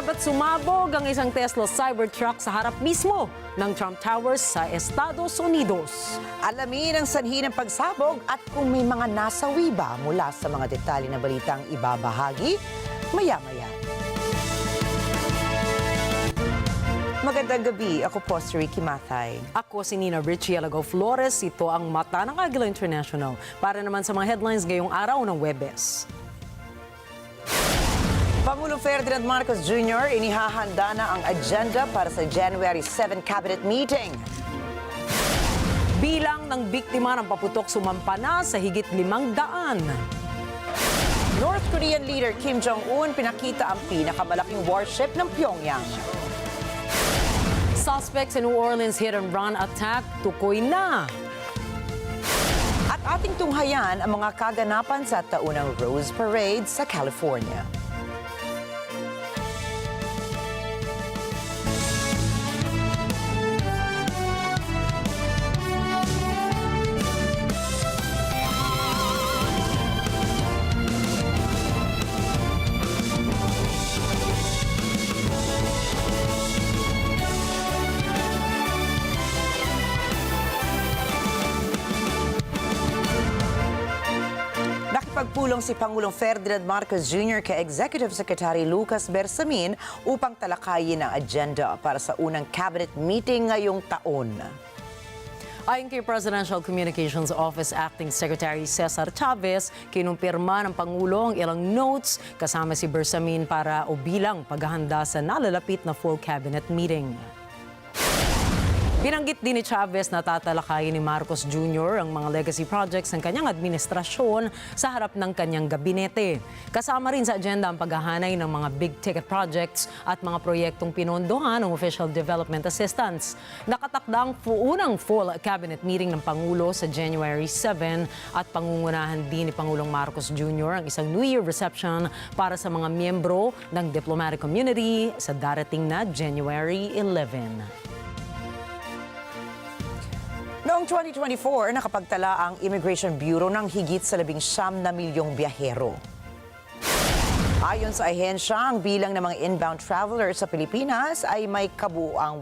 Agad sumabog ang isang Tesla Cybertruck sa harap mismo ng Trump Towers sa Estados Unidos. Alamin ang sanhi ng pagsabog at kung may mga nasawi ba mula sa mga detalye na balitang ibabahagi maya-maya. Magandang gabi. Ako po si Ricky Mathay. Ako si Nina Richie Alagaw Flores. Ito ang mata ng Agila International. Para naman sa mga headlines ngayong araw ng Webes. Pangulong Ferdinand Marcos Jr. inihahanda na ang agenda para sa January 7 cabinet meeting. Bilang ng biktima ng paputok sumampa na sa higit 500. North Korean leader Kim Jong-un pinakita ang pinakamalaking warship ng Pyongyang. Suspects in New Orleans hit-and-run attack, tukoy na. At ating tunghayan ang mga kaganapan sa taunang Rose Parade sa California. Pagpulong si Pangulong Ferdinand Marcos Jr. kay Executive Secretary Lucas Bersamin upang talakayin ang agenda para sa unang cabinet meeting ngayong taon. Ayon kay Presidential Communications Office Acting Secretary Cesar Chavez, kinumpirma ng Pangulo ang ilang notes kasama si Bersamin para o bilang paghahanda sa nalalapit na full cabinet meeting. Binanggit din ni Chavez na tatalakayin ni Marcos Jr. ang mga legacy projects ng kanyang administrasyon sa harap ng kanyang gabinete. Kasama rin sa agenda ang paghahanay ng mga big-ticket projects at mga proyektong pinondohan ng Official Development Assistance. Nakatakdang unang full cabinet meeting ng Pangulo sa January 7 at pangungunahan din ni Pangulong Marcos Jr. ang isang New Year reception para sa mga miyembro ng diplomatic community sa darating na January 11. Noong 2024, nakapagtala ang Immigration Bureau ng higit sa 19 na milyong biyahero. Ayon sa ahensya, ang bilang ng mga inbound travelers sa Pilipinas ay may kabuuang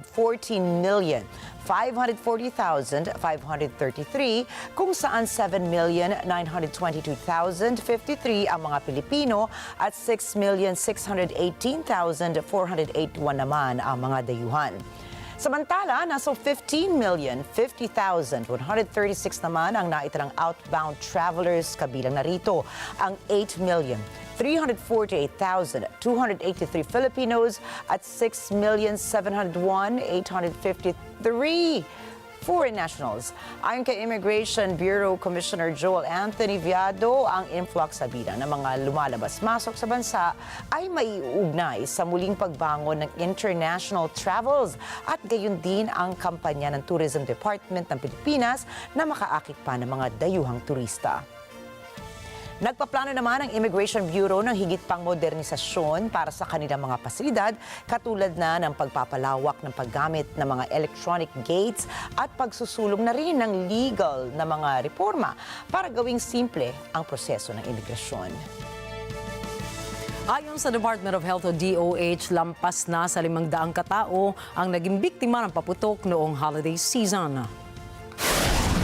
14,540,533 kung saan 7,922,053 ang mga Pilipino at 6,618,481 naman ang mga dayuhan. Samantala, nasa 15,050,136 naman ang naitirang outbound travelers, kabilang narito ang 8,348,283 Filipinos at 6,701,853 foreign nationals. Ayon kay Immigration Bureau Commissioner Joel Anthony Viado, ang influx sa bilang ng mga lumalabas-masok sa bansa ay maiugnay sa muling pagbangon ng international travels at gayon din ang kampanya ng Tourism Department ng Pilipinas na makaakit pa ng mga dayuhang turista. Nagpaplano naman ang Immigration Bureau ng higit pang modernisasyon para sa kanilang mga pasilidad, katulad na ng pagpapalawak ng paggamit ng mga electronic gates at pagsusulong na rin ng legal na mga reforma para gawing simple ang proseso ng imigrasyon. Ayon sa Department of Health o DOH, lampas na sa 500 katao ang naging biktima ng paputok noong holiday season.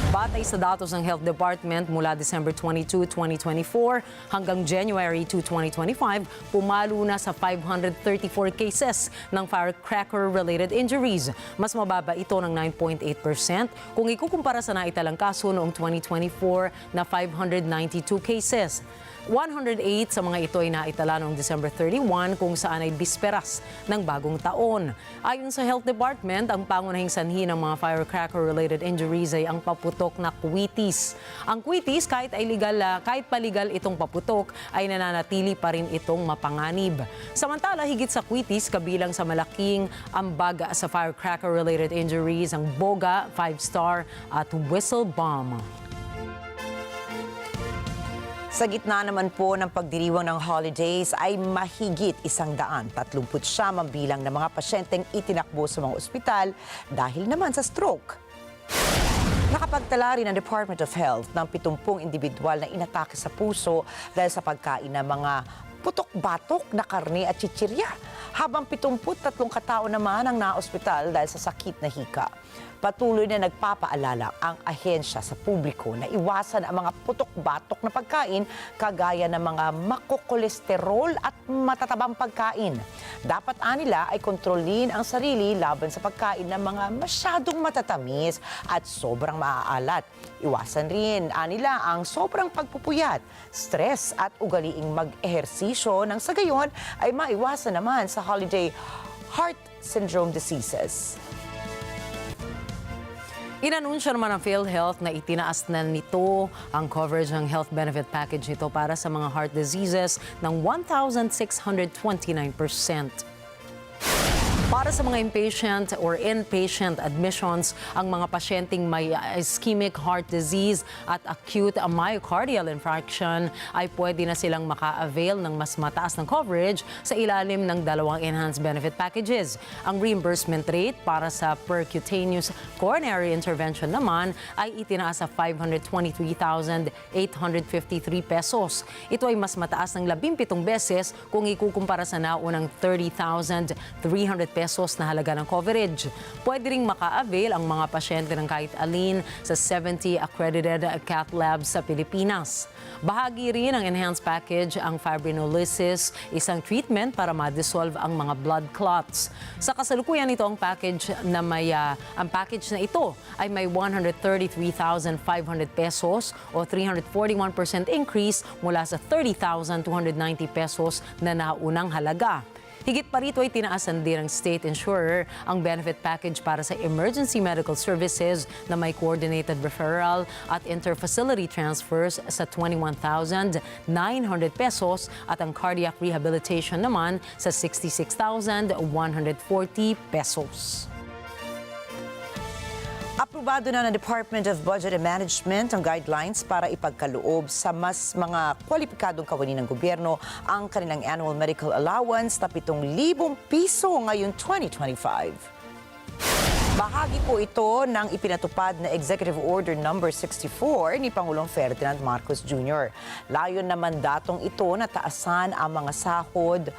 Batay sa datos ng Health Department mula December 22, 2024 hanggang January 2, 2025, pumalo na sa 534 cases ng firecracker-related injuries. Mas mababa ito ng 9.8% kung ikukumpara sa naitalang kaso noong 2024 na 592 cases. 108 sa mga ito ay naitala noong December 31 kung saan ay bisperas ng bagong taon. Ayon sa Health Department, ang pangunahing sanhi ng mga firecracker-related injuries ay ang paputok na kwitis. Ang kwitis, kahit paligal itong paputok, ay nananatili pa rin itong mapanganib. Samantala, higit sa kwitis, kabilang sa malaking ambaga sa firecracker-related injuries, ang boga, 5-star at whistle bomb. Sa gitna naman po ng pagdiriwang ng holidays ay mahigit 139 ang bilang ng mga pasyenteng itinakbo sa mga ospital dahil naman sa stroke. Nakapagtala rin ang Department of Health ng 70 individual na inatake sa puso dahil sa pagkain ng mga putok-batok na karne at chichirya, habang 73 katao naman ang naospital dahil sa sakit na hika. Patuloy na nagpapaalala ang ahensya sa publiko na iwasan ang mga putok-batok na pagkain kagaya ng mga makokolesterol at matatabang pagkain. Dapat anila ay kontrolin ang sarili laban sa pagkain ng mga masyadong matatamis at sobrang maaalat. Iwasan rin anila ang sobrang pagpupuyat, stress at ugaliing mag-ehersisyo nang sa gayon ay maiwasan naman sa holiday heart syndrome diseases. Inanunsyo naman ng PhilHealth na itinaas na nito ang coverage ng health benefit package nito para sa mga heart diseases ng 1,629%. Para sa mga inpatient or inpatient admissions, ang mga pasyenteng may ischemic heart disease at acute myocardial infarction ay pwede na silang maka-avail ng mas mataas ng coverage sa ilalim ng dalawang enhanced benefit packages. Ang reimbursement rate para sa percutaneous coronary intervention naman ay itinaas sa 523,853 pesos. Ito ay mas mataas ng 17 beses kung ikukumpara sa naunang 30,300 pesos na halaga ng coverage. Pwede ring maka-avail ang mga pasyente ng kahit alin sa 70 accredited cath labs sa Pilipinas. Bahagi rin ng enhanced package ang fibrinolysis, isang treatment para ma-dissolve ang mga blood clots. Sa kasalukuyan nito ang package na ito ay may 133,500 pesos o 341% increase mula sa 30,290 pesos na naunang halaga. Higit pa rito ay tinaasan din ng state insurer ang benefit package para sa emergency medical services na may coordinated referral at interfacility transfers sa 21,900 pesos at ang cardiac rehabilitation naman sa 66,140 pesos. Aprobado na ng Department of Budget and Management ang guidelines para ipagkaloob sa mas mga kwalipikadong kawani ng gobyerno ang kanilang annual medical allowance na 7,000 piso ngayong 2025. Bahagi po ito ng ipinatupad na Executive Order No. 64 ni Pangulong Ferdinand Marcos Jr. Layon na mandatong ito na taasan ang mga sahod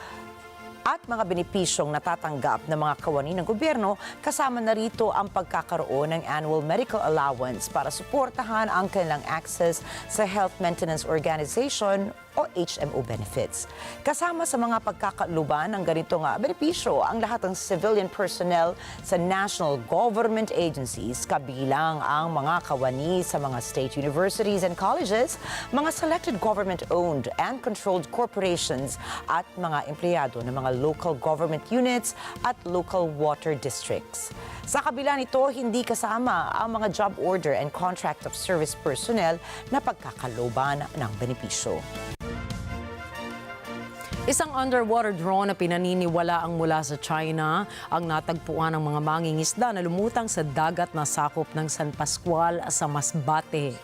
at mga benepisyong natatanggap ng mga kawani ng gobyerno, kasama na rito ang pagkakaroon ng annual medical allowance para suportahan ang kanilang access sa Health Maintenance Organization o HMO benefits. Kasama sa mga pagkakaluban ng ganitong benepisyo ang lahat ng civilian personnel sa national government agencies, kabilang ang mga kawani sa mga state universities and colleges, mga selected government-owned and controlled corporations at mga empleyado ng mga local government units at local water districts. Sa kabila nito, hindi kasama ang mga job order and contract of service personnel na pagkakaluban ng benepisyo. Isang underwater drone na pinaniniwalaang mula sa China ang natagpuan ng mga mangingisda na lumutang sa dagat na sakop ng San Pascual sa Masbate.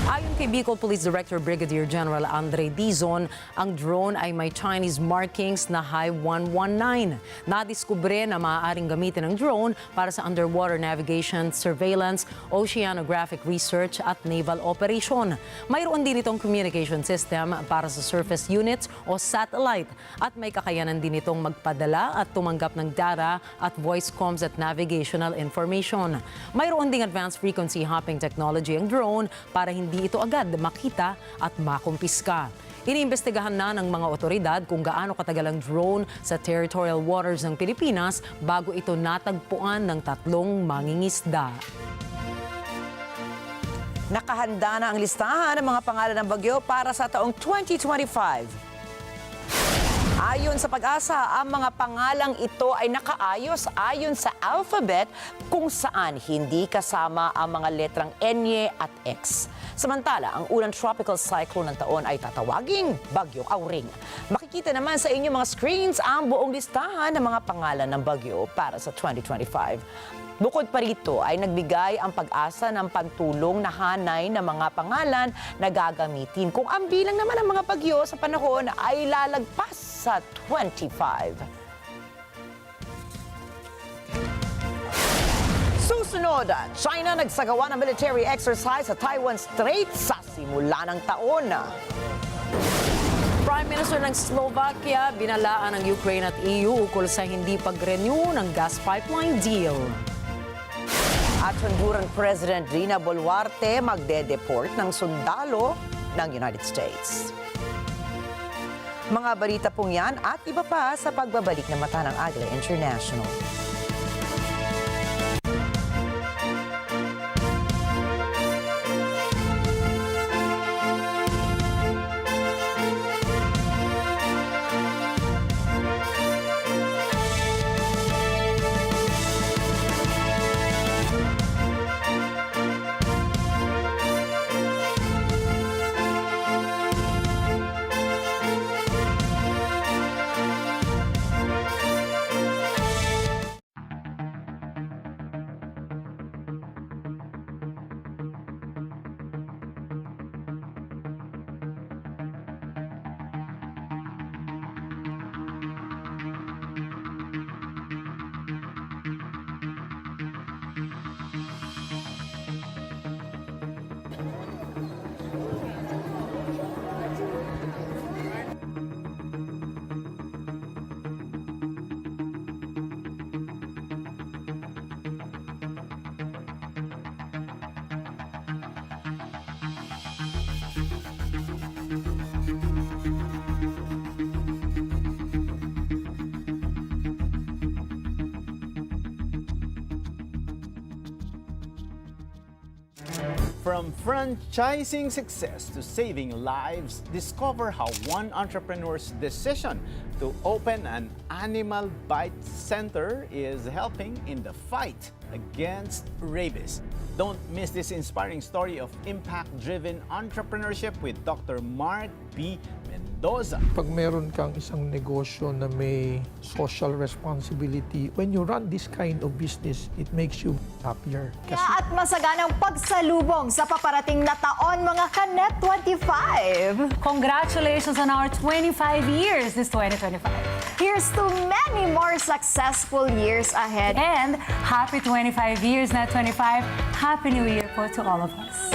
Ayon kay Bicol Police Director Brigadier General Andre Dizon, ang drone ay may Chinese markings na High 119. Nadiskubre na maaaring gamitin ang drone para sa underwater navigation, surveillance, oceanographic research at naval operation. Mayroon din itong communication system para sa surface units o satellite at may kakayanan din itong magpadala at tumanggap ng data at voice comms at navigational information. Mayroon ding advanced frequency hopping technology ang drone para hindi ito agad makita at makumpiska. Iniimbestigahan na ng mga otoridad kung gaano katagal ang drone sa territorial waters ng Pilipinas bago ito natagpuan ng 3 mangingisda. Nakahanda na ang listahan ng mga pangalan ng bagyo para sa taong 2025. Ayon sa Pag-asa, ang mga pangalang ito ay nakaayos ayon sa alphabet kung saan hindi kasama ang mga letrang N at X. Samantala, ang unang tropical cyclone ng taon ay tatawaging Bagyong Auring. Makikita naman sa inyong mga screens ang buong listahan ng mga pangalan ng bagyo para sa 2025. Bukod pa rito ay nagbigay ang Pag-asa ng pantulong na hanay ng mga pangalan na gagamitin kung ang bilang naman ng mga bagyo sa panahon ay lalagpas sa 25. Susunod, China nagsagawa ng military exercise sa Taiwan Strait sa simula ng taon. Prime Minister ng Slovakia, binalaan ng Ukraine at EU ukol sa hindi pag-renew ng gas pipeline deal. At Honduran President Dina Boluarte magde-deport ng sundalo ng United States. Mga balita pong yan at iba pa sa pagbabalik ng mata ng Agila International. From franchising success to saving lives, discover how one entrepreneur's decision to open an animal bite center is helping in the fight against rabies. Don't miss this inspiring story of impact-driven entrepreneurship with Dr. Mark B. Mendoza. Pag meron kang isang negosyo na may social responsibility, when you run this kind of business, it makes you happier. At masaganang pagsalubong sa paparating na taon, mga ka-NET25. Congratulations on our 25 years this 2025. Here's to many more successful years ahead. And happy 25 years, NET25. Happy New Year po to all of us.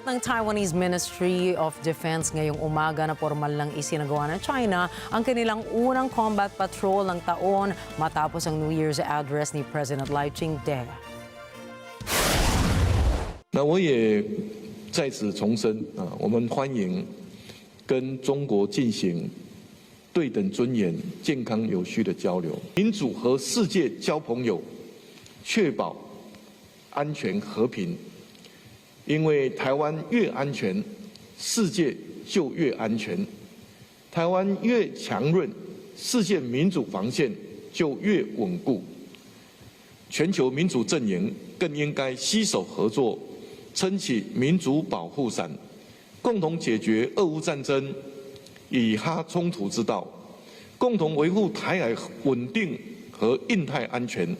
Ng Taiwanese Ministry of Defense ngayong umaga na formal lang isinagawa ng China ang kanilang unang combat patrol ng taon matapos ang New Year's address ni President Lai Ching-te. 那我也在此重申我们欢迎跟中国进行对等尊严、健康有序的交流，民主和世界交朋友，确保安全和平。 因为台湾越安全，世界就越安全；台湾越强韧，世界民主防线就越稳固。全球民主阵营更应该携手合作，撑起民主保护伞，共同解决俄乌战争以哈冲突之道，共同维护台海稳定和印太安全。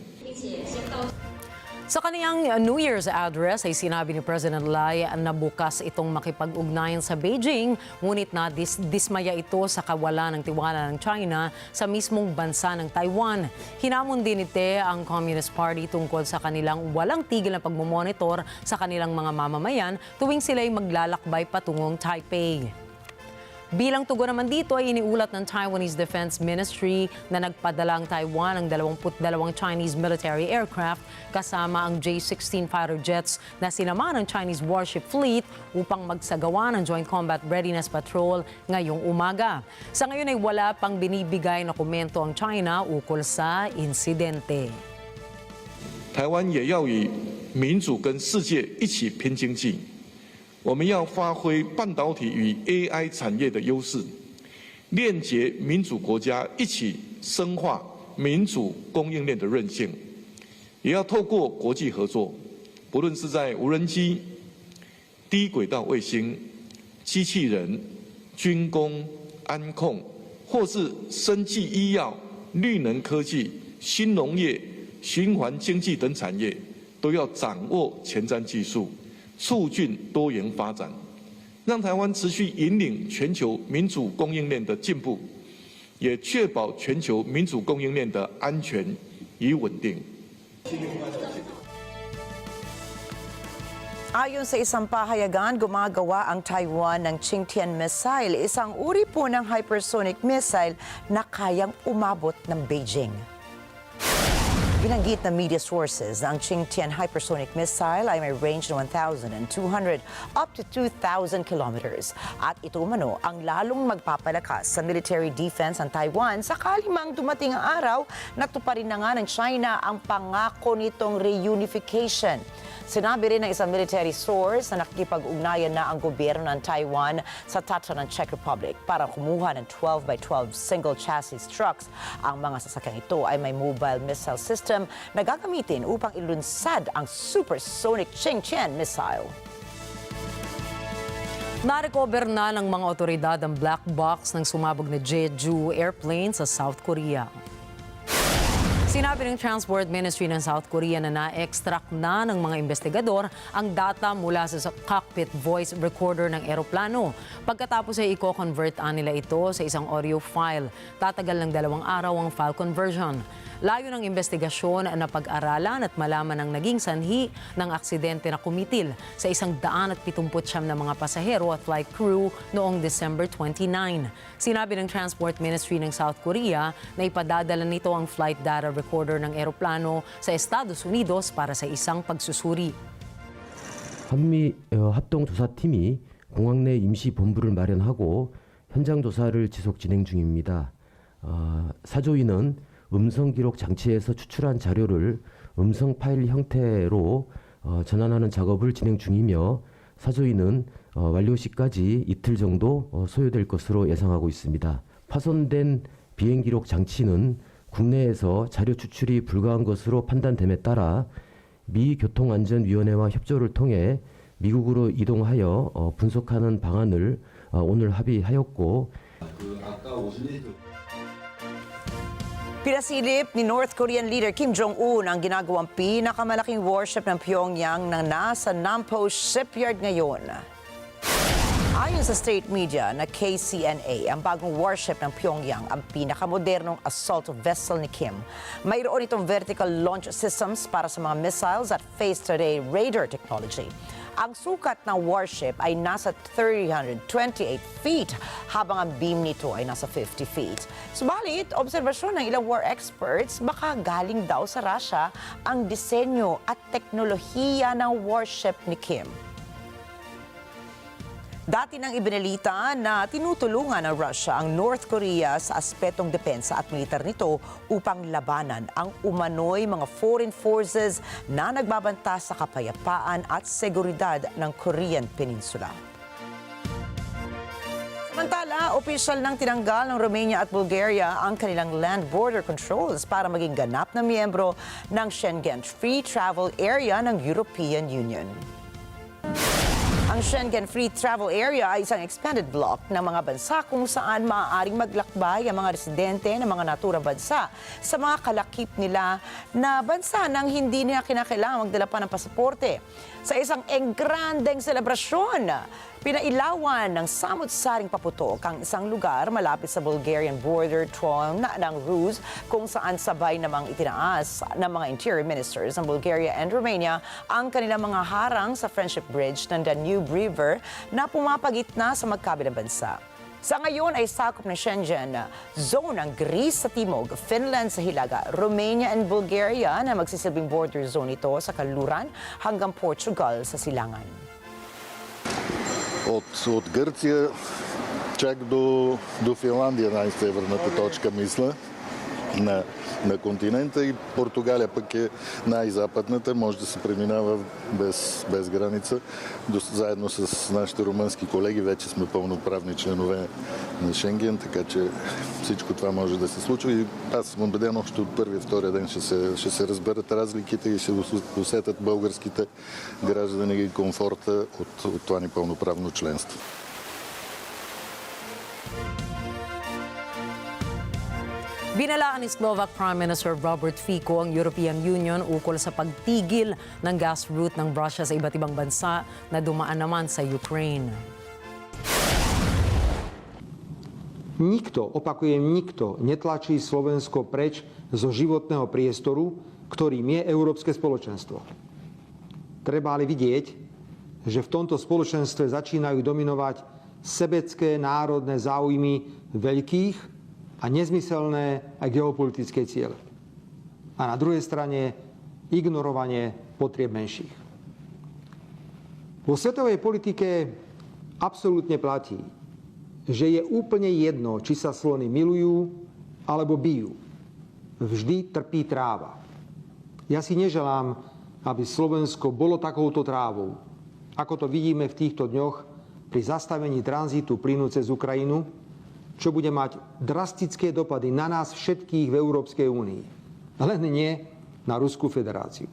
Sa kaniyang New Year's address ay sinabi ni President Lai na bukas itong makipag-ugnayan sa Beijing, ngunit dismaya ito sa kawalan ng tiwala ng China sa mismong bansa ng Taiwan. Hinamon din ite ang Communist Party tungkol sa kanilang walang tigil na pagmomonitor sa kanilang mga mamamayan tuwing sila'y maglalakbay patungong Taipei. Bilang tugon naman dito ay iniulat ng Taiwanese Defense Ministry na nagpadala ang Taiwan ng 22 Chinese military aircraft kasama ang J-16 fighter jets na sinama ng Chinese warship fleet upang magsagawa ng Joint Combat Readiness Patrol ngayong umaga. Sa ngayon ay wala pang binibigay na komento ang China ukol sa insidente. 台湾也要与民主跟世界一起拼经济。 我们要发挥半导体与 AI 产业的优势，链接民主国家一起深化民主供应链的韧性，也要透过国际合作，不论是在无人机、低轨道卫星、机器人、军工、安控，或是生技医药、绿能科技、新农业、循环经济等产业，都要掌握前瞻技术。 促进多元发展，让台湾持续引领全球民主供应链的进步，也确保全球民主供应链的安全与稳定。 Ayon sa isang pahayagan, gumagawa ang Taiwan ng Qingtian missile, isang uri po ng hypersonic missile na kayang umabot ng Beijing. Binanggit na media sources na ang Qingtian hypersonic missile ay may range na 1,200 up to 2,000 kilometers. At ito umano ang lalong magpapalakas sa military defense ng Taiwan sakali mang dumating ang araw na tuparin na nga ng China ang pangako nitong reunification. Sinabi rin ng isang military source na nakikipag-ugnayan na ang gobyerno ng Taiwan sa Tatra ng Czech Republic para kumuha ng 12x12 single chassis trucks. Ang mga sasakyang ito ay may mobile missile system na gagamitin upang ilunsad ang supersonic Qingtian missile. Narecover na ng mga otoridad ang black box ng sumabog na Jeju airplane sa South Korea. Sinabi ng Transport Ministry ng South Korea na na-extract na ng mga investigador ang data mula sa cockpit voice recorder ng eroplano. Pagkatapos ay i-convert nila ito sa isang audio file. Tatagal ng 2 araw ang file conversion. Layo ng investigasyon na pag-aralan at malaman ang naging sanhi ng aksidente na kumitil sa 179 na mga pasahero at flight crew noong December 29. Sinabi ng Transport Ministry ng South Korea na ipadadala nito ang flight data recorder ng eroplano sa Estados Unidos para sa isang pagsusuri. 한미 합동조사팀이 공항 내 임시본부를 마련하고 현장 조사를 지속 진행 중입니다. 사조위는 음성 기록 장치에서 추출한 자료를 음성 파일 형태로 전환하는 작업을 진행 중이며 사조위는 완료 시까지 이틀 정도 소요될 것으로 예상하고 있습니다. 파손된 비행 기록 장치는 국내에서 자료 추출이 불가한 것으로 판단됨에 따라 미 교통안전위원회와 협조를 통해 미국으로 이동하여 분석하는 방안을 오늘 합의하였고 Pinasilip ni North Korean leader Kim Jong-un ang ginagawang pinakamalaking warship ng Pyongyang na nasa Nampo shipyard ngayon. Ayon sa state media na KCNA, ang bagong warship ng Pyongyang ang pinakamodernong assault vessel ni Kim. Mayroon itong vertical launch systems para sa mga missiles at phased-array radar technology. Ang sukat ng warship ay nasa 328 feet, habang ang beam nito ay nasa 50 feet. Subalit, obserbasyon ng ilang war experts, baka galing daw sa Russia ang disenyo at teknolohiya ng warship ni Kim. Dati nang ibinalita na tinutulungan ng Russia ang North Korea sa aspetong depensa at militar nito upang labanan ang umano'y mga foreign forces na nagbabanta sa kapayapaan at seguridad ng Korean Peninsula. Samantala, opisyal nang tinanggal ng Romania at Bulgaria ang kanilang land border controls para maging ganap na miyembro ng Schengen Free Travel Area ng European Union. Ang Schengen Free Travel Area ay isang expanded block ng mga bansa kung saan maaaring maglakbay ang mga residente ng mga naturang bansa sa mga kalakip nila na bansa nang hindi nila kinakailangan magdala pa ng pasaporte. Sa isang engrandeng selebrasyon, pinailawan ng samut-saring paputok ang isang lugar malapit sa Bulgarian border town ng Rus kung saan sabay namang itinaas ng mga interior ministers ng Bulgaria and Romania ang kanilang mga harang sa Friendship Bridge ng Danube River na pumapagitna sa magkabilang bansa. Sa ngayon ay sakop ng Schengen zone ang Greece sa timog, Finland sa hilaga, Romania and Bulgaria na magsisilbing border zone ito sa kanluran hanggang Portugal sa silangan. От Гърция чак до Финландия най-северната точка, мисля, на континента, и Португалия пък е най-западната, може да се преминава без граница. Заедно с нашите румънски колеги вече сме пълноправни членове на Шенген, така че всичко това може да се случва и аз съм убеден, още от първия, втория ден ще се разберат разликите и ще усетят българските граждани и комфорта от това ни пълноправно членство. Binalaan ni Slovak Prime Minister Robert Fico ang European Union ukol sa pagtigil ng gas route ng Russia sa iba't ibang bansa na dumaan naman sa Ukraine. Nikto, opakujem, nikto netlačí Slovensko preč zo životného priestoru, ktorým je Európske spoločenstvo. Treba ale vidieť, že v tomto spoločenstve začínajú dominovať sebecké národné záujmy veľkých a nezmyselné aj geopolitické ciele. A na druhej strane ignorovanie potrieb menších. Vo svetovej politike absolútne platí, že je úplne jedno, či sa slony milujú alebo bijú. Vždy trpí tráva. Ja si neželám, aby Slovensko bolo takouto trávou, ako to vidíme v týchto dňoch pri zastavení tranzitu plynu cez Ukrajinu, čo bude mať drastické dopady na nás všetkých v Európskej únii. Len nie na Ruskú federáciu.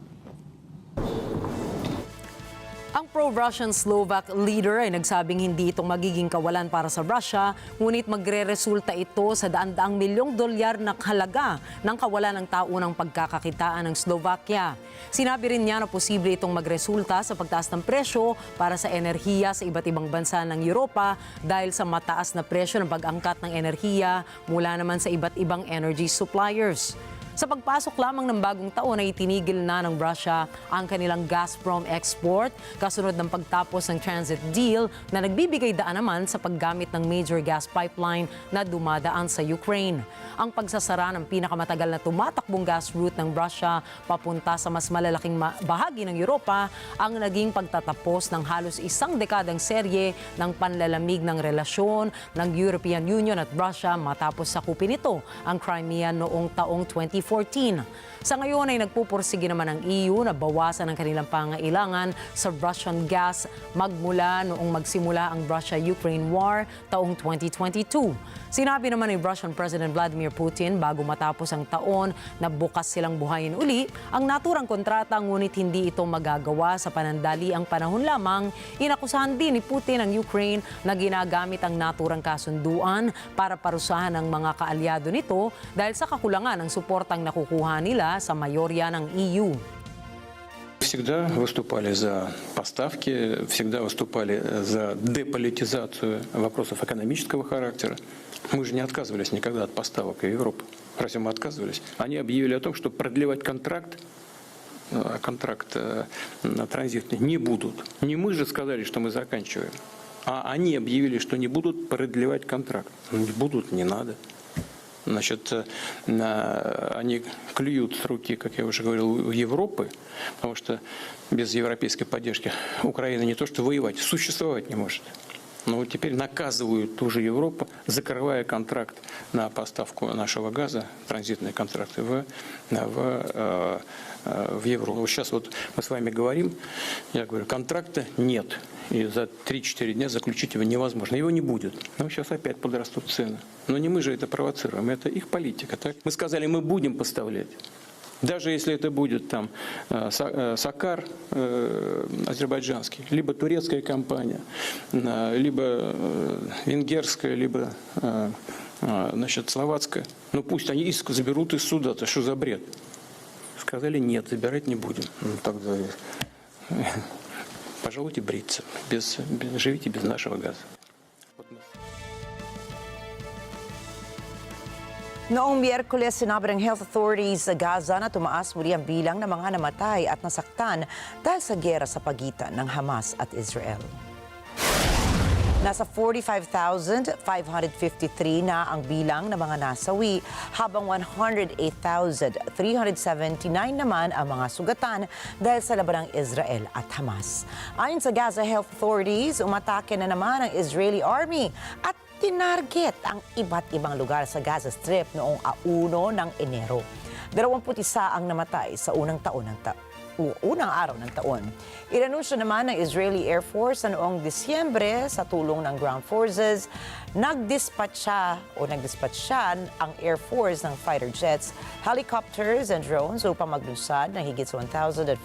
Ang pro-Russian Slovak leader ay nagsabing hindi ito magiging kawalan para sa Russia, ngunit magre-resulta ito sa daan-daang milyong dolyar na halaga ng kawalan ng taunang pagkakakitaan ng Slovakia. Sinabi rin niya na posible itong magresulta sa pagtaas ng presyo para sa enerhiya sa iba't ibang bansa ng Europa dahil sa mataas na presyo ng pag-angkat ng enerhiya mula naman sa iba't ibang energy suppliers. Sa pagpasok lamang ng bagong taon ay itinigil na ng Russia ang kanilang Gazprom export kasunod ng pagtapos ng transit deal na nagbibigay daan naman sa paggamit ng major gas pipeline na dumadaan sa Ukraine. Ang pagsasara ng pinakamatagal na tumatakbong gas route ng Russia papunta sa mas malalaking bahagi ng Europa ang naging pagtatapos ng halos isang dekadang serye ng panlalamig ng relasyon ng European Union at Russia matapos sakupin ito ang Crimea noong taong 2014. Sa ngayon ay nagpupursige naman ang EU na bawasan ang kanilang pangailangan sa Russian gas magmula noong magsimula ang Russia-Ukraine War taong 2022. Sinabi naman ni Russian President Vladimir Putin bago matapos ang taon na bukas silang buhayin uli ang naturang kontrata ngunit hindi ito magagawa sa panandaliang panahon lamang. Inakusahan din ni Putin ang Ukraine na ginagamit ang naturang kasunduan para parusahan ang mga kaalyado nito dahil sa kakulangan ng suportang nakukuha nila sa mayorya ng EU. Всегда выступали за поставки, всегда выступали за деполитизацию вопросов экономического характера. Мы же не отказывались никогда от поставок в Европу. Разве мы отказывались? Они объявили о том, что продлевать контракт транзитный не будут. Не мы же сказали, что мы заканчиваем, а они объявили, что не будут продлевать контракт. Не будут, не надо. Значит, они клюют с руки, как я уже говорил, Европы, потому что без европейской поддержки Украина не то что воевать, существовать не может. Но вот теперь наказывают ту же Европу, закрывая контракт на поставку нашего газа, транзитные контракты в Европу. Вот сейчас вот мы с вами говорим, я говорю, контракта нет. И за 3-4 дня заключить его невозможно. Его не будет. Но сейчас опять подрастут цены. Но не мы же это провоцируем, это их политика. Так? Мы сказали, мы будем поставлять. Даже если это будет там Сакар азербайджанский, либо турецкая компания, либо венгерская, либо значит, словацкая. Ну пусть они иск заберут из суда, это что за бред? Сказали, нет, забирать не будем. Ну, тогда пожалуйте бриться, живите без нашего газа. Noong Miyerkules, sinabi ng health authorities sa Gaza na tumaas muli ang bilang ng mga namatay at nasaktan dahil sa giyera sa pagitan ng Hamas at Israel. Nasa 45,553 na ang bilang ng mga nasawi, habang 108,379 naman ang mga sugatan dahil sa laban ng Israel at Hamas. Ayon sa Gaza Health Authorities, umatake na naman ang Israeli Army at tinarget ang iba't ibang lugar sa Gaza Strip noong 1 ng Enero. 21 ang namatay sa unang araw ng taon. Inanunsyo naman ng Israeli Air Force na noong Disyembre sa tulong ng ground forces, nagdispatcha ang Air Force ng fighter jets, helicopters and drones upang maglunsad ng higit sa 1,400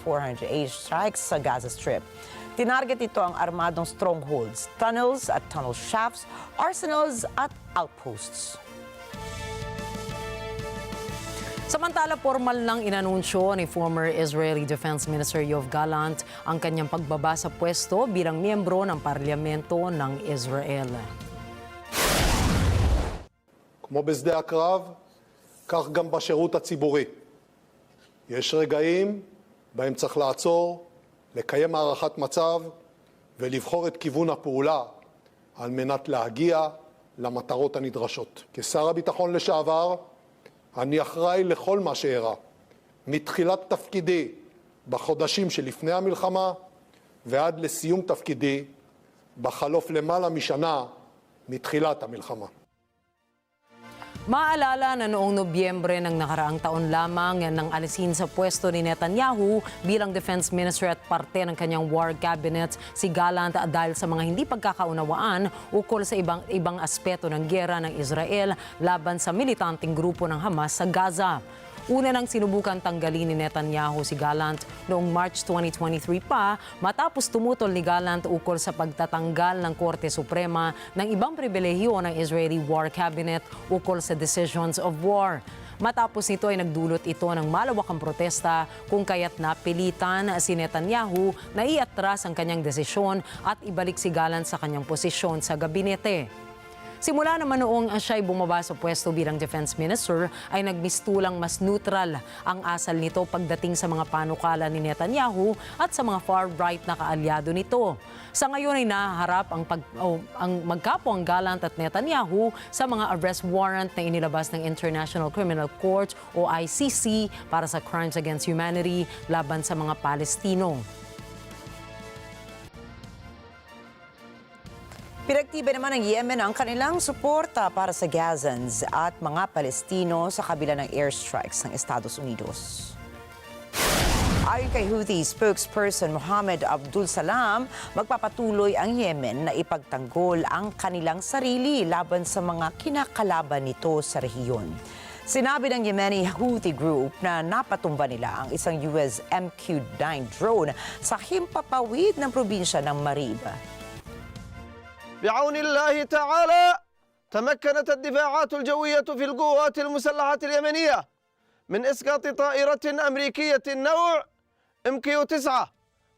strikes sa Gaza Strip. Tinarget ito ang armadong strongholds, tunnels at tunnel shafts, arsenals at outposts. Samantala, formal nang inanunsyo ni former Israeli Defense Minister Yoav Gallant ang kanyang pagbaba sa pwesto bilang miyembro ng Parlamento ng Israel. כמו בשדה הקרב, כך גם בשירות הציבורי. יש רגעים בהם צריך לעצור, לקיים הערכת מצב ולבחור את כיוון הפעולה על מנת להגיע למטרות הנדרשות. כשר הביטחון לשעבר, אני אחראי לכל מה שאירע, מתחילת תפקידי בחודשים שלפני המלחמה ועד לסיום תפקידי בחלוף למעלה משנה מתחילת המלחמה. Maalala na noong Nobyembre ng nakaraang taon lamang nang alisin sa pwesto ni Netanyahu bilang defense minister at parte ng kanyang war cabinet si Gallant dahil sa mga hindi pagkakaunawaan ukol sa ibang aspeto ng giyera ng Israel laban sa militanteng grupo ng Hamas sa Gaza. Una nang sinubukan tanggalin ni Netanyahu si Gallant noong March 2023 pa matapos tumutol ni Gallant ukol sa pagtatanggal ng Korte Suprema ng ibang pribilehiyo ng Israeli War Cabinet ukol sa decisions of war. Matapos nito ay nagdulot ito ng malawakang protesta kung kaya't napilitan si Netanyahu na iatras ang kanyang desisyon at ibalik si Gallant sa kanyang posisyon sa gabinete. Simula naman noong siya'y bumaba sa pwesto bilang defense minister ay nagmistulang mas neutral ang asal nito pagdating sa mga panukala ni Netanyahu at sa mga far-right na kaalyado nito. Sa ngayon ay nahaharap ang magkapwang Gallant at Netanyahu sa mga arrest warrant na inilabas ng International Criminal Court o ICC para sa crimes against humanity laban sa mga Palestino. Pinagtibay naman ng Yemen ang kanilang suporta para sa Gazans at mga Palestino sa kabila ng airstrikes ng Estados Unidos. Ayon kay Houthi spokesperson Mohammed Abdul Salam, magpapatuloy ang Yemen na ipagtanggol ang kanilang sarili laban sa mga kinakalaban nito sa rehiyon. Sinabi ng Yemeni Houthi group na napatumba nila ang isang US MQ-9 drone sa himpapawid ng probinsya ng Marib. بعون الله تعالى تمكنت الدفاعات الجوية في القوات المسلحة اليمنية من إسقاط طائرة أمريكية النوع MQ-9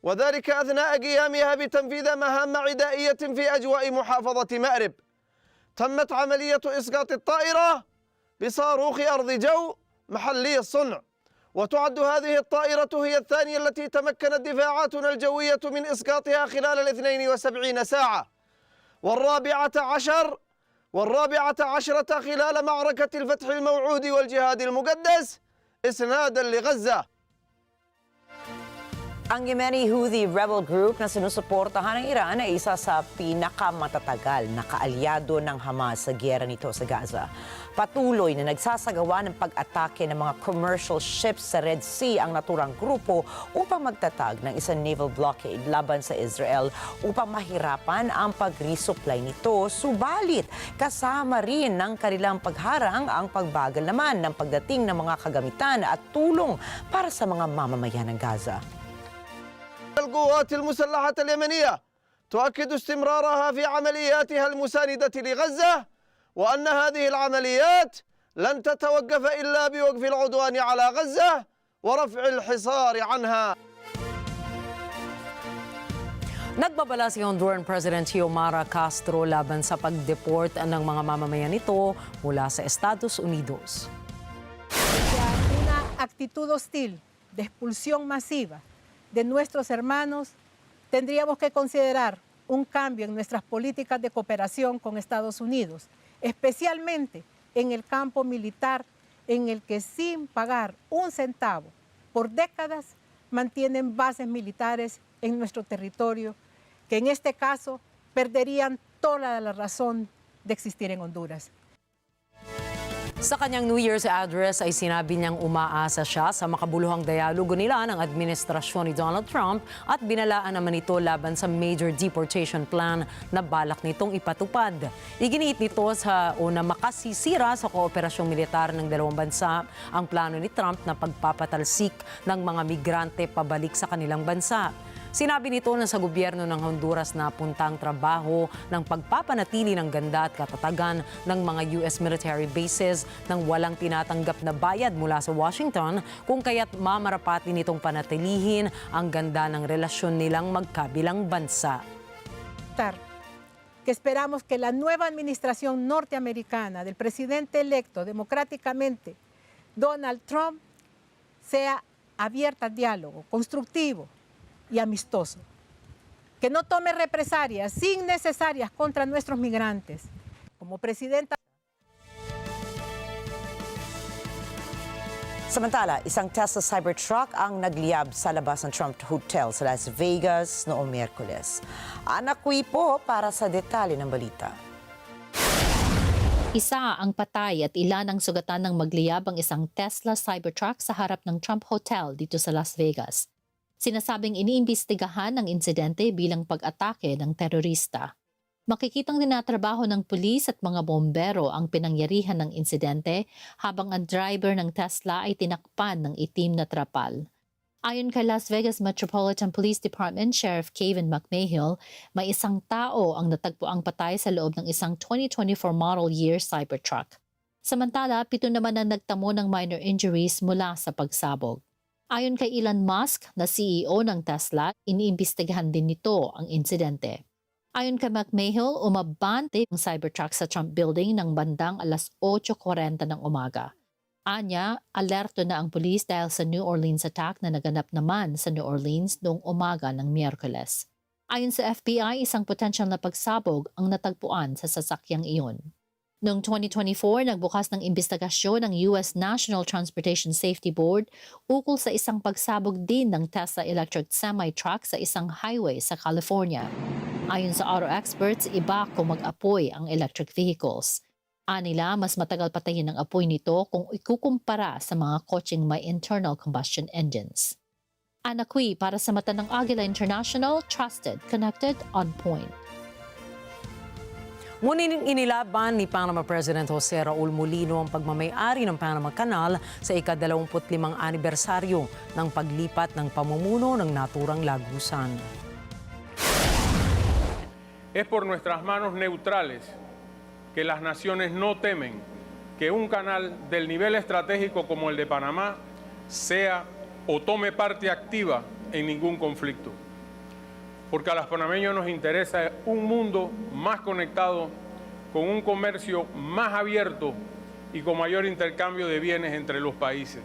وذلك أثناء قيامها بتنفيذ مهام عدائية في أجواء محافظة مأرب. تمت عملية إسقاط الطائرة بصاروخ أرض جو محلي الصنع، وتعد هذه الطائرة هي الثانية التي تمكنت دفاعاتنا الجوية من إسقاطها خلال 72 ساعة، والرابعة عشرة خلال معركة الفتح الموعود والجهاد المقدس إسنادا لغزة. Ang Yemeni Houthi rebel group na sinusuportahan ng Iran ay isa sa pinakamatatagal na kaalyado ng Hamas sa giyera nito sa Gaza. Patuloy na nagsasagawa ng pag-atake ng mga commercial ships sa Red Sea ang naturang grupo upang magtatag ng isang naval blockade laban sa Israel upang mahirapan ang pag-resupply nito. Subalit, kasama rin ng kanilang pagharang ang pagbagal naman ng pagdating ng mga kagamitan at tulong para sa mga mamamayan ng Gaza. القوات المسلحة اليمنية تؤكد استمرارها في عملياتها المساندة لغزة وأن هذه العمليات لن تتوقف إلا بوقف العدوان على غزة ورفع الحصار عنها. Nagbabala si Honduran President Xiomara Castro laban sa pag-deport ng mga mamamayan nito mula sa Estados Unidos. Una actitud hostil de expulsión masiva de nuestros hermanos, tendríamos que considerar un cambio en nuestras políticas de cooperación con Estados Unidos, especialmente en el campo militar, en el que sin pagar un centavo por décadas mantienen bases militares en nuestro territorio, que en este caso perderían toda la razón de existir en Honduras. Sa kanyang New Year's address ay sinabi niyang umaasa siya sa makabuluhang dialogo nila ng administrasyon ni Donald Trump at binalaan naman ito laban sa major deportation plan na balak nitong ipatupad. Iginiit nito na makasisira sa kooperasyong militar ng dalawang bansa ang plano ni Trump na pagpapatalsik ng mga migrante pabalik sa kanilang bansa. Sinabi nito na sa gobyerno ng Honduras na puntang trabaho ng pagpapanatili ng ganda at katatagan ng mga US military bases nang walang tinatanggap na bayad mula sa Washington kung kaya't mamarapati nitong panatilihin ang ganda ng relasyon nilang magkabilang bansa. que esperamos que la nueva administración norteamericana del presidente electo democráticamente, Donald Trump, sea abierta al diálogo, constructivo y amistoso. Que no tome represalias innecesarias contra nuestros migrantes. Como presidenta. Samantala, isang Tesla Cybertruck ang nagliyab sa labas ng Trump Hotel sa Las Vegas noong Miyerkules. Anakwi po para sa detalye ng balita. Isa ang patay at ilan ang sugatan ng magliyab ang isang Tesla Cybertruck sa harap ng Trump Hotel dito sa Las Vegas. Sinasabing iniimbestigahan ang insidente bilang pag-atake ng terorista. Makikitang tinatrabaho ng pulis at mga bombero ang pinangyarihan ng insidente habang ang driver ng Tesla ay tinakpan ng itim na trapal. Ayon kay Las Vegas Metropolitan Police Department Sheriff Kevin McMahill, may isang tao ang natagpuang patay sa loob ng isang 2024 model year Cybertruck. Samantala, 7 naman ang nagtamo ng minor injuries mula sa pagsabog. Ayon kay Elon Musk na CEO ng Tesla, iniimbestigahan din nito ang insidente. Ayon kay McMahill, umabante ang Cybertruck sa Trump Building ng bandang alas 8:40 ng umaga. Anya, alerto na ang pulis dahil sa New Orleans attack na naganap naman sa New Orleans noong umaga ng Miyerkules. Ayon sa FBI, isang potensyal na pagsabog ang natagpuan sa sasakyang iyon. Noong 2024, nagbukas ng imbestigasyon ng US National Transportation Safety Board ukol sa isang pagsabog din ng Tesla electric semi-truck sa isang highway sa California. Ayon sa auto experts, iba kung mag-apoy ang electric vehicles. Anila, mas matagal patayin ang apoy nito kung ikukumpara sa mga kotseng may internal combustion engines. Anakwi para sa mata ng Agila International, trusted, connected, on point. Muling inilaban ni Panama President Jose Raul Mulino ang pagmamay-ari ng Panama Canal sa ika-25 anibersaryo ng paglipat ng pamumuno ng naturang lagusan. Es por nuestras manos neutrales que las naciones no temen que un canal del nivel estratégico como el de Panamá sea o tome parte activa en ningún conflicto. Porque a los panameños nos interesa un mundo más conectado, con un comercio más abierto y con mayor intercambio de bienes entre los países.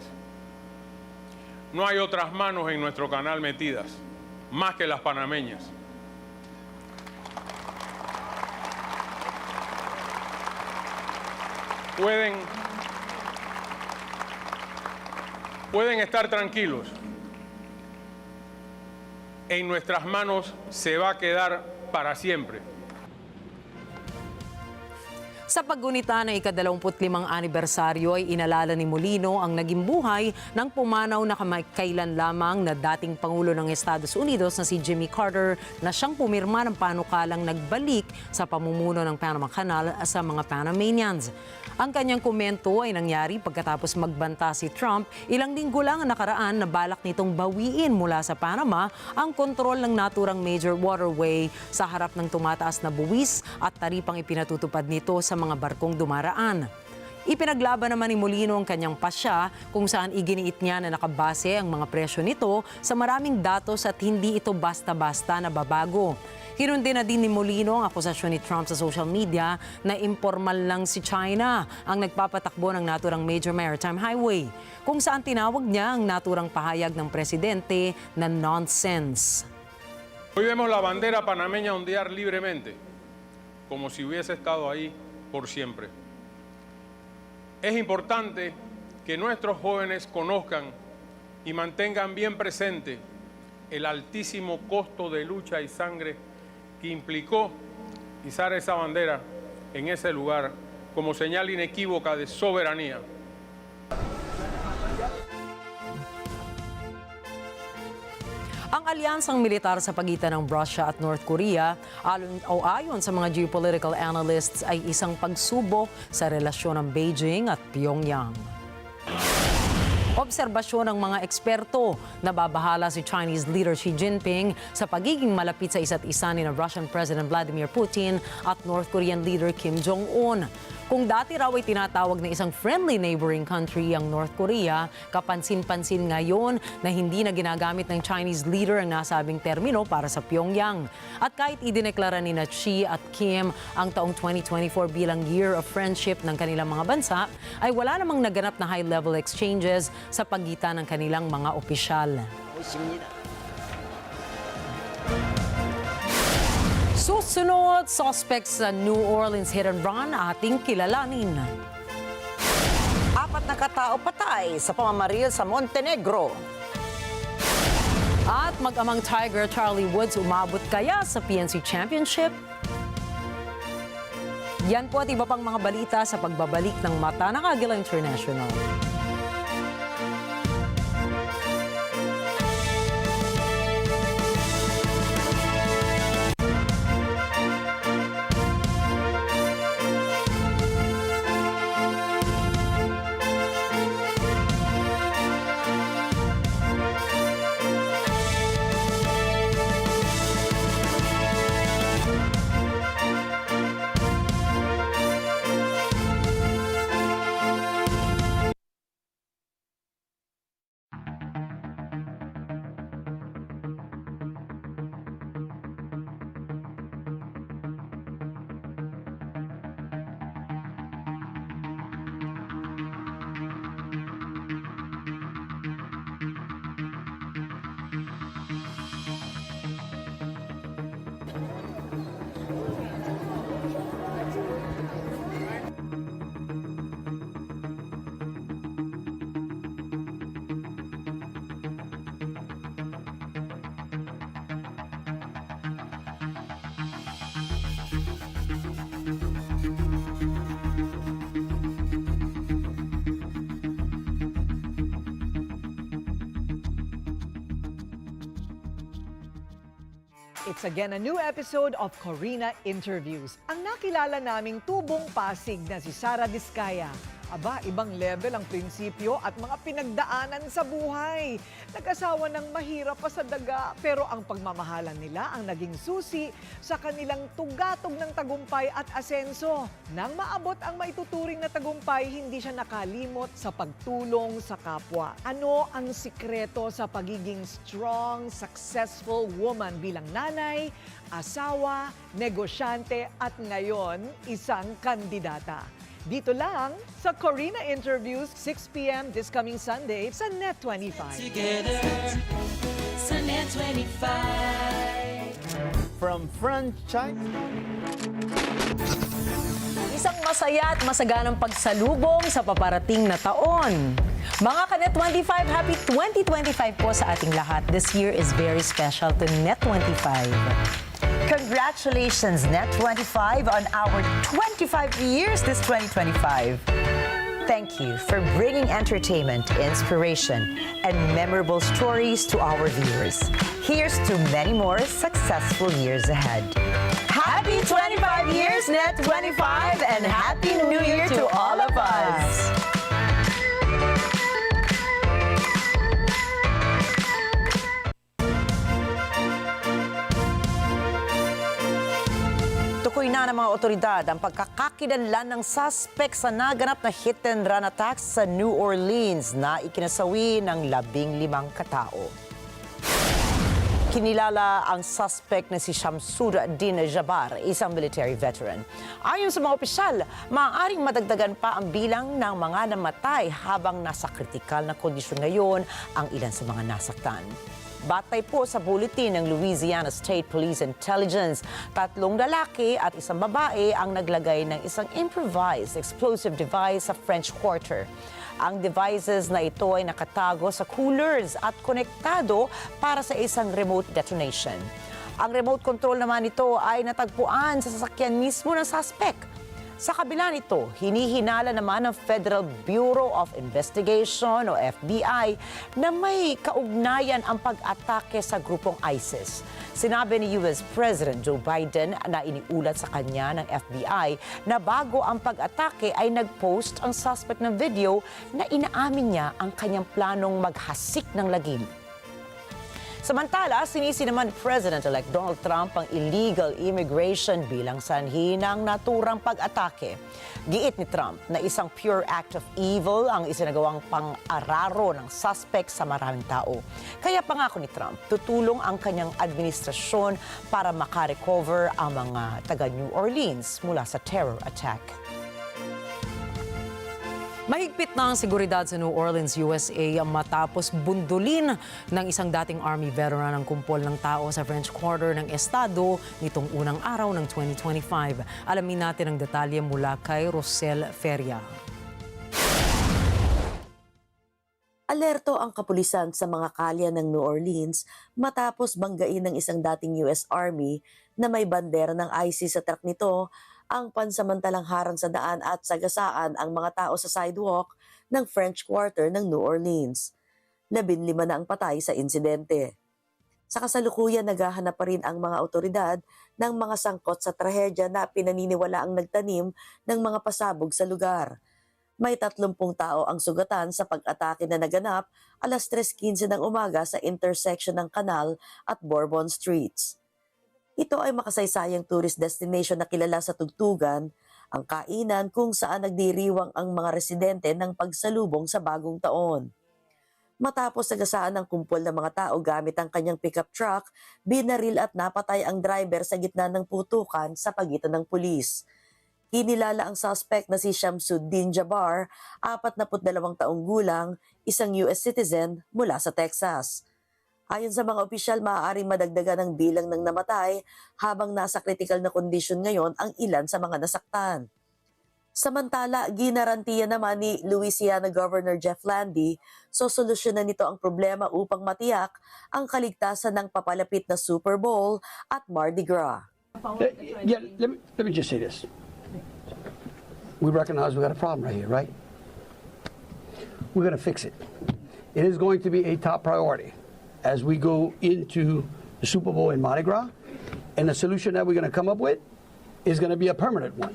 No hay otras manos en nuestro canal metidas, más que las panameñas. Pueden estar tranquilos. En nuestras manos se va a quedar para siempre. Sa paggunita ng ika-25 anibersaryo ay inalala ni Mulino ang naging buhay ng pumanaw na kailan lamang na dating Pangulo ng Estados Unidos na si Jimmy Carter na siyang pumirma ng panukalang nagbalik sa pamumuno ng Panama Canal sa mga Panamanians. Ang kanyang komento ay nangyari pagkatapos magbanta si Trump ilang linggo lang ang nakaraan na balak nitong bawiin mula sa Panama ang kontrol ng naturang major waterway sa harap ng tumataas na buwis at taripang ipinatutupad nito sa mga barkong dumaraan. Ipinaglaban naman ni Mulino ang kanyang pasya kung saan iginiit niya na nakabase ang mga presyo nito sa maraming datos at hindi ito basta-basta na babago. Hinundi na din ni Mulino ang akusasyon ni Trump sa social media na impormal lang si China ang nagpapatakbo ng naturang major maritime highway, kung saan tinawag niya ang naturang pahayag ng presidente na nonsense. Hoy vemos la bandera panameña ondear libremente, como si hubiese estado ahí por siempre. Es importante que nuestros jóvenes conozcan y mantengan bien presente el altísimo costo de lucha y sangre que implicó izar esa bandera en ese lugar como señal inequívoca de soberanía. Ang alyansang militar sa pagitan ng Russia at North Korea, ayon sa mga geopolitical analysts, ay isang pagsubok sa relasyon ng Beijing at Pyongyang. obserbasyon ng mga eksperto. Nababahala si Chinese leader Xi Jinping sa pagiging malapit sa isa't isa ni Russian President Vladimir Putin at North Korean leader Kim Jong-un. Kung dati raw ay tinatawag na isang friendly neighboring country ang North Korea, kapansin-pansin ngayon na hindi na ginagamit ng Chinese leader ang nasabing termino para sa Pyongyang. At kahit idineklara ni Xi at Kim ang taong 2024 bilang Year of Friendship ng kanilang mga bansa, ay wala namang naganap na high-level exchanges sa pagitan ng kanilang mga opisyal. Susunod, suspects sa New Orleans hit and run ating kilalanin. 4 na katao patay sa pamamaril sa Montenegro. At mag-amang Tiger Charlie Woods umabot kaya sa PNC Championship? Yan po at iba pang mga balita sa pagbabalik ng Mata ng Agila International. It's again a new episode of Corina Interviews. Ang nakilala naming tubong Pasig na si Sara Diskaya. Aba, ibang level ang prinsipyo at mga pinagdaanan sa buhay. Nag-asawa ng mahirap pa sa daga, pero ang pagmamahalan nila ang naging susi sa kanilang tugatog ng tagumpay at asenso. Nang maabot ang maituturing na tagumpay, hindi siya nakalimot sa pagtulong sa kapwa. Ano ang sikreto sa pagiging strong, successful woman bilang nanay, asawa, negosyante at ngayon isang kandidata? Dito lang sa Corina Interviews, 6 p.m. this coming Sunday sa NET25. Together sa NET25. From franchise. Isang masaya at masaganang pagsalubong sa paparating na taon. Mga ka-NET25, happy 2025 po sa ating lahat. This year is very special to NET25. Congratulations, Net25, on our 25 years this 2025. Thank you for bringing entertainment, inspiration, and memorable stories to our viewers. Here's to many more successful years ahead. Happy 25 years, Net25, and Happy New Year to all of us! Tukoy na ng mga otoridad ang pagkakakilanlan ng suspect sa naganap na hit and run attacks sa New Orleans na ikinasawi ng 15 katao. Kinilala ang suspect na si Shamsur Din Jabar, isang military veteran. Ayon sa mga opisyal, maaaring madagdagan pa ang bilang ng mga namatay habang nasa kritikal na kondisyon ngayon ang ilan sa mga nasaktan. Batay po sa bulletin ng Louisiana State Police Intelligence, 3 lalaki at isang babae ang naglagay ng isang improvised explosive device sa French Quarter. Ang devices na ito ay nakatago sa coolers at konektado para sa isang remote detonation. Ang remote control naman ito ay natagpuan sa sasakyan mismo ng suspect. Sa kabila nito, hinihinala naman ng Federal Bureau of Investigation o FBI na may kaugnayan ang pag-atake sa grupong ISIS. Sinabi ni US President Joe Biden na iniulat sa kanya ng FBI na bago ang pag-atake ay nag-post ang suspect ng video na inaamin niya ang kanyang planong maghasik ng lagim. Samantala, sinisi naman President-elect Donald Trump ang illegal immigration bilang sanhi ng naturang pag-atake. Giit ni Trump na isang pure act of evil ang isinagawang pang-araro ng suspect sa maraming tao. Kaya pangako ni Trump, tutulong ang kanyang administrasyon para makarecover ang mga taga New Orleans mula sa terror attack. Mahigpit na ang seguridad sa New Orleans, USA matapos bundulin ng isang dating Army veteran ang kumpol ng tao sa French Quarter ng Estado nitong unang araw ng 2025. Alamin natin ang detalye mula kay Rosel Feria. Alerto ang kapulisan sa mga kalye ng New Orleans matapos banggain ng isang dating US Army na may bandera ng ISIS sa truck nito ang pansamantalang harang sa daan at sagasaan ang mga tao sa sidewalk ng French Quarter ng New Orleans. 15 na ang patay sa insidente. Sa kasalukuyan, naghahanap pa rin ang mga otoridad ng mga sangkot sa trahedya na pinaniniwala ang nagtanim ng mga pasabog sa lugar. May 30 tao ang sugatan sa pag-atake na naganap alas 3:15 ng umaga sa intersection ng Canal at Bourbon Streets. Ito ay makasaysayang tourist destination na kilala sa tugtugan, ang kainan kung saan nagdiriwang ang mga residente ng pagsalubong sa bagong taon. Matapos sagasaan ng kumpol ng mga tao gamit ang kanyang pickup truck, binaril at napatay ang driver sa gitna ng putukan sa pagitan ng pulis. Kinilala ang suspect na si Shamsuddin Jabbar, 42 taong gulang, isang US citizen mula sa Texas. Ayon sa mga opisyal, maaaring madagdagan ang bilang ng namatay habang nasa critical na kondisyon ngayon ang ilan sa mga nasaktan. Samantala, ginarantiya naman ni Louisiana Governor Jeff Landy sosolusyonan nito ang problema upang matiyak ang kaligtasan ng papalapit na Super Bowl at Mardi Gras. Let me just say this. We recognize we got a problem right here, right? We're going to fix it. It is going to be a top priority as we go into the Super Bowl in Mardi Gras, and the solution that we're going to come up with is going to be a permanent one.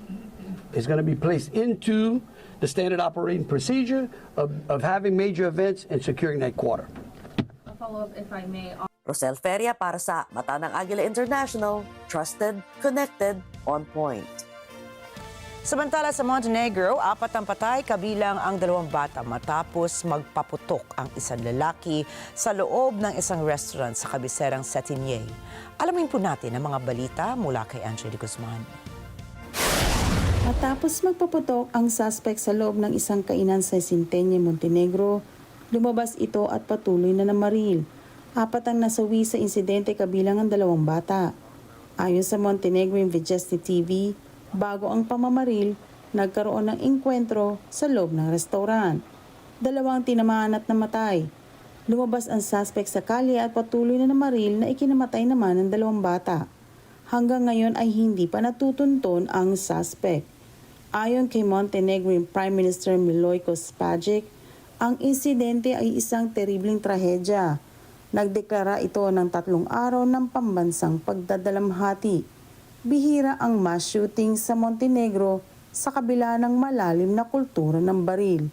It's going to be placed into the standard operating procedure of having major events and securing that quarter. A follow-up, if I may. Rosel Feria para sa Mata ng Agila International, trusted, connected, on point. Samantala sa Montenegro, 4 ang patay kabilang ang 2 bata matapos magpaputok ang isang lalaki sa loob ng isang restaurant sa kabiserang Cetinje. Alamin po natin ang mga balita mula kay Angela Guzman. Matapos magpaputok ang suspect sa loob ng isang kainan sa Cetinje, Montenegro, lumabas ito at patuloy na namaril. 4 ang nasawi sa insidente kabilang ang 2 bata. Ayon sa Montenegro Investigative TV, bago ang pamamaril, nagkaroon ng engkwentro sa loob ng restaurant. 2 ang tinamaan at namatay. Lumabas ang suspect sa kalye at patuloy na namaril na ikinamatay naman ng 2 bata. Hanggang ngayon ay hindi pa natutunton ang suspect. Ayon kay Montenegrin Prime Minister Milojko Spajic, ang insidente ay isang terribleng trahedya. Nagdeklara ito ng 3 araw ng pambansang pagdadalamhati. Bihira ang mass shooting sa Montenegro sa kabila ng malalim na kultura ng baril.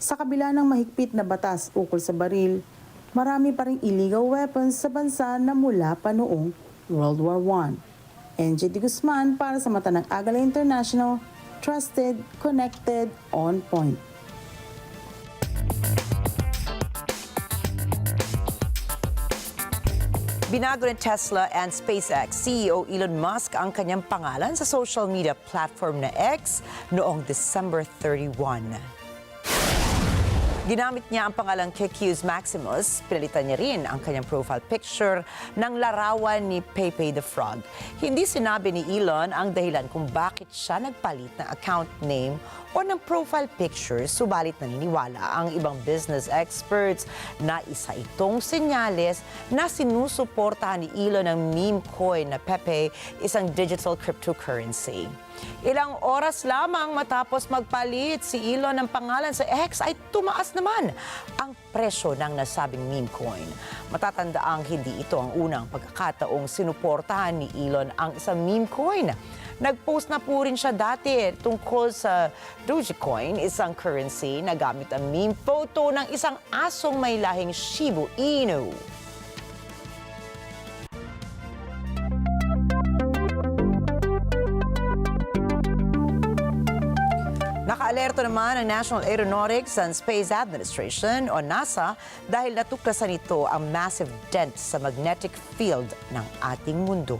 Sa kabila ng mahigpit na batas ukol sa baril, marami pa ring illegal weapons sa bansa na mula pa noong World War I. NJ de Guzman para sa Mata ng Agila International, trusted, connected, on point. Binago ni Tesla and SpaceX CEO Elon Musk ang kanyang pangalan sa social media platform na X noong December 31. Ginamit niya ang pangalang Kekius Maximus. Pinalitan niya rin ang kanyang profile picture ng larawan ni Pepe the Frog. Hindi sinabi ni Elon ang dahilan kung bakit siya nagpalit ng account name o ng profile picture, subalit naniniwala ang ibang business experts na isa itong senyales na sinusuportahan ni Elon ng meme coin na Pepe, isang digital cryptocurrency. Ilang oras lamang matapos magpalit si Elon ng pangalan sa X ay tumaas naman ang presyo ng nasabing meme coin. Matatandaang hindi ito ang unang pagkakataong sinuportahan ni Elon ang isang meme coin. Nag-post na po rin siya dati tungkol sa Dogecoin, isang currency na gamit ang meme photo ng isang asong may lahing Shiba Inu. Naka-alerto naman ang National Aeronautics and Space Administration o NASA dahil natuklasan ito ang massive dent sa magnetic field ng ating mundo.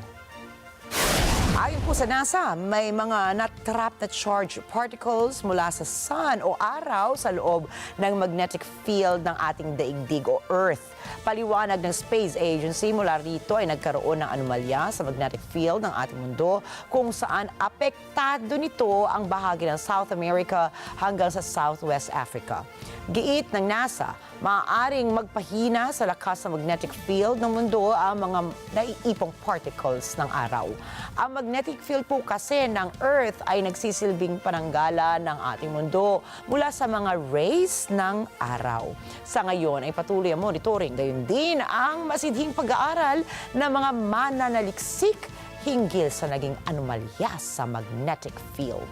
Ayon po sa NASA, may mga na-trap na charged particles mula sa sun o araw sa loob ng magnetic field ng ating daigdig o Earth. Paliwanag ng Space Agency mula rito ay nagkaroon ng anomalya sa magnetic field ng ating mundo kung saan apektado nito ang bahagi ng South America hanggang sa Southwest Africa. Giit ng NASA, maaaring magpahina sa lakas ng magnetic field ng mundo ang mga naiipong particles ng araw. Ang magnetic field po kasi ng Earth ay nagsisilbing pananggala ng ating mundo mula sa mga rays ng araw. Sa ngayon ay patuloy ang monitoring, gayon din ang masidhing pag-aaral ng mga mananaliksik hinggil sa naging anomalya sa magnetic field.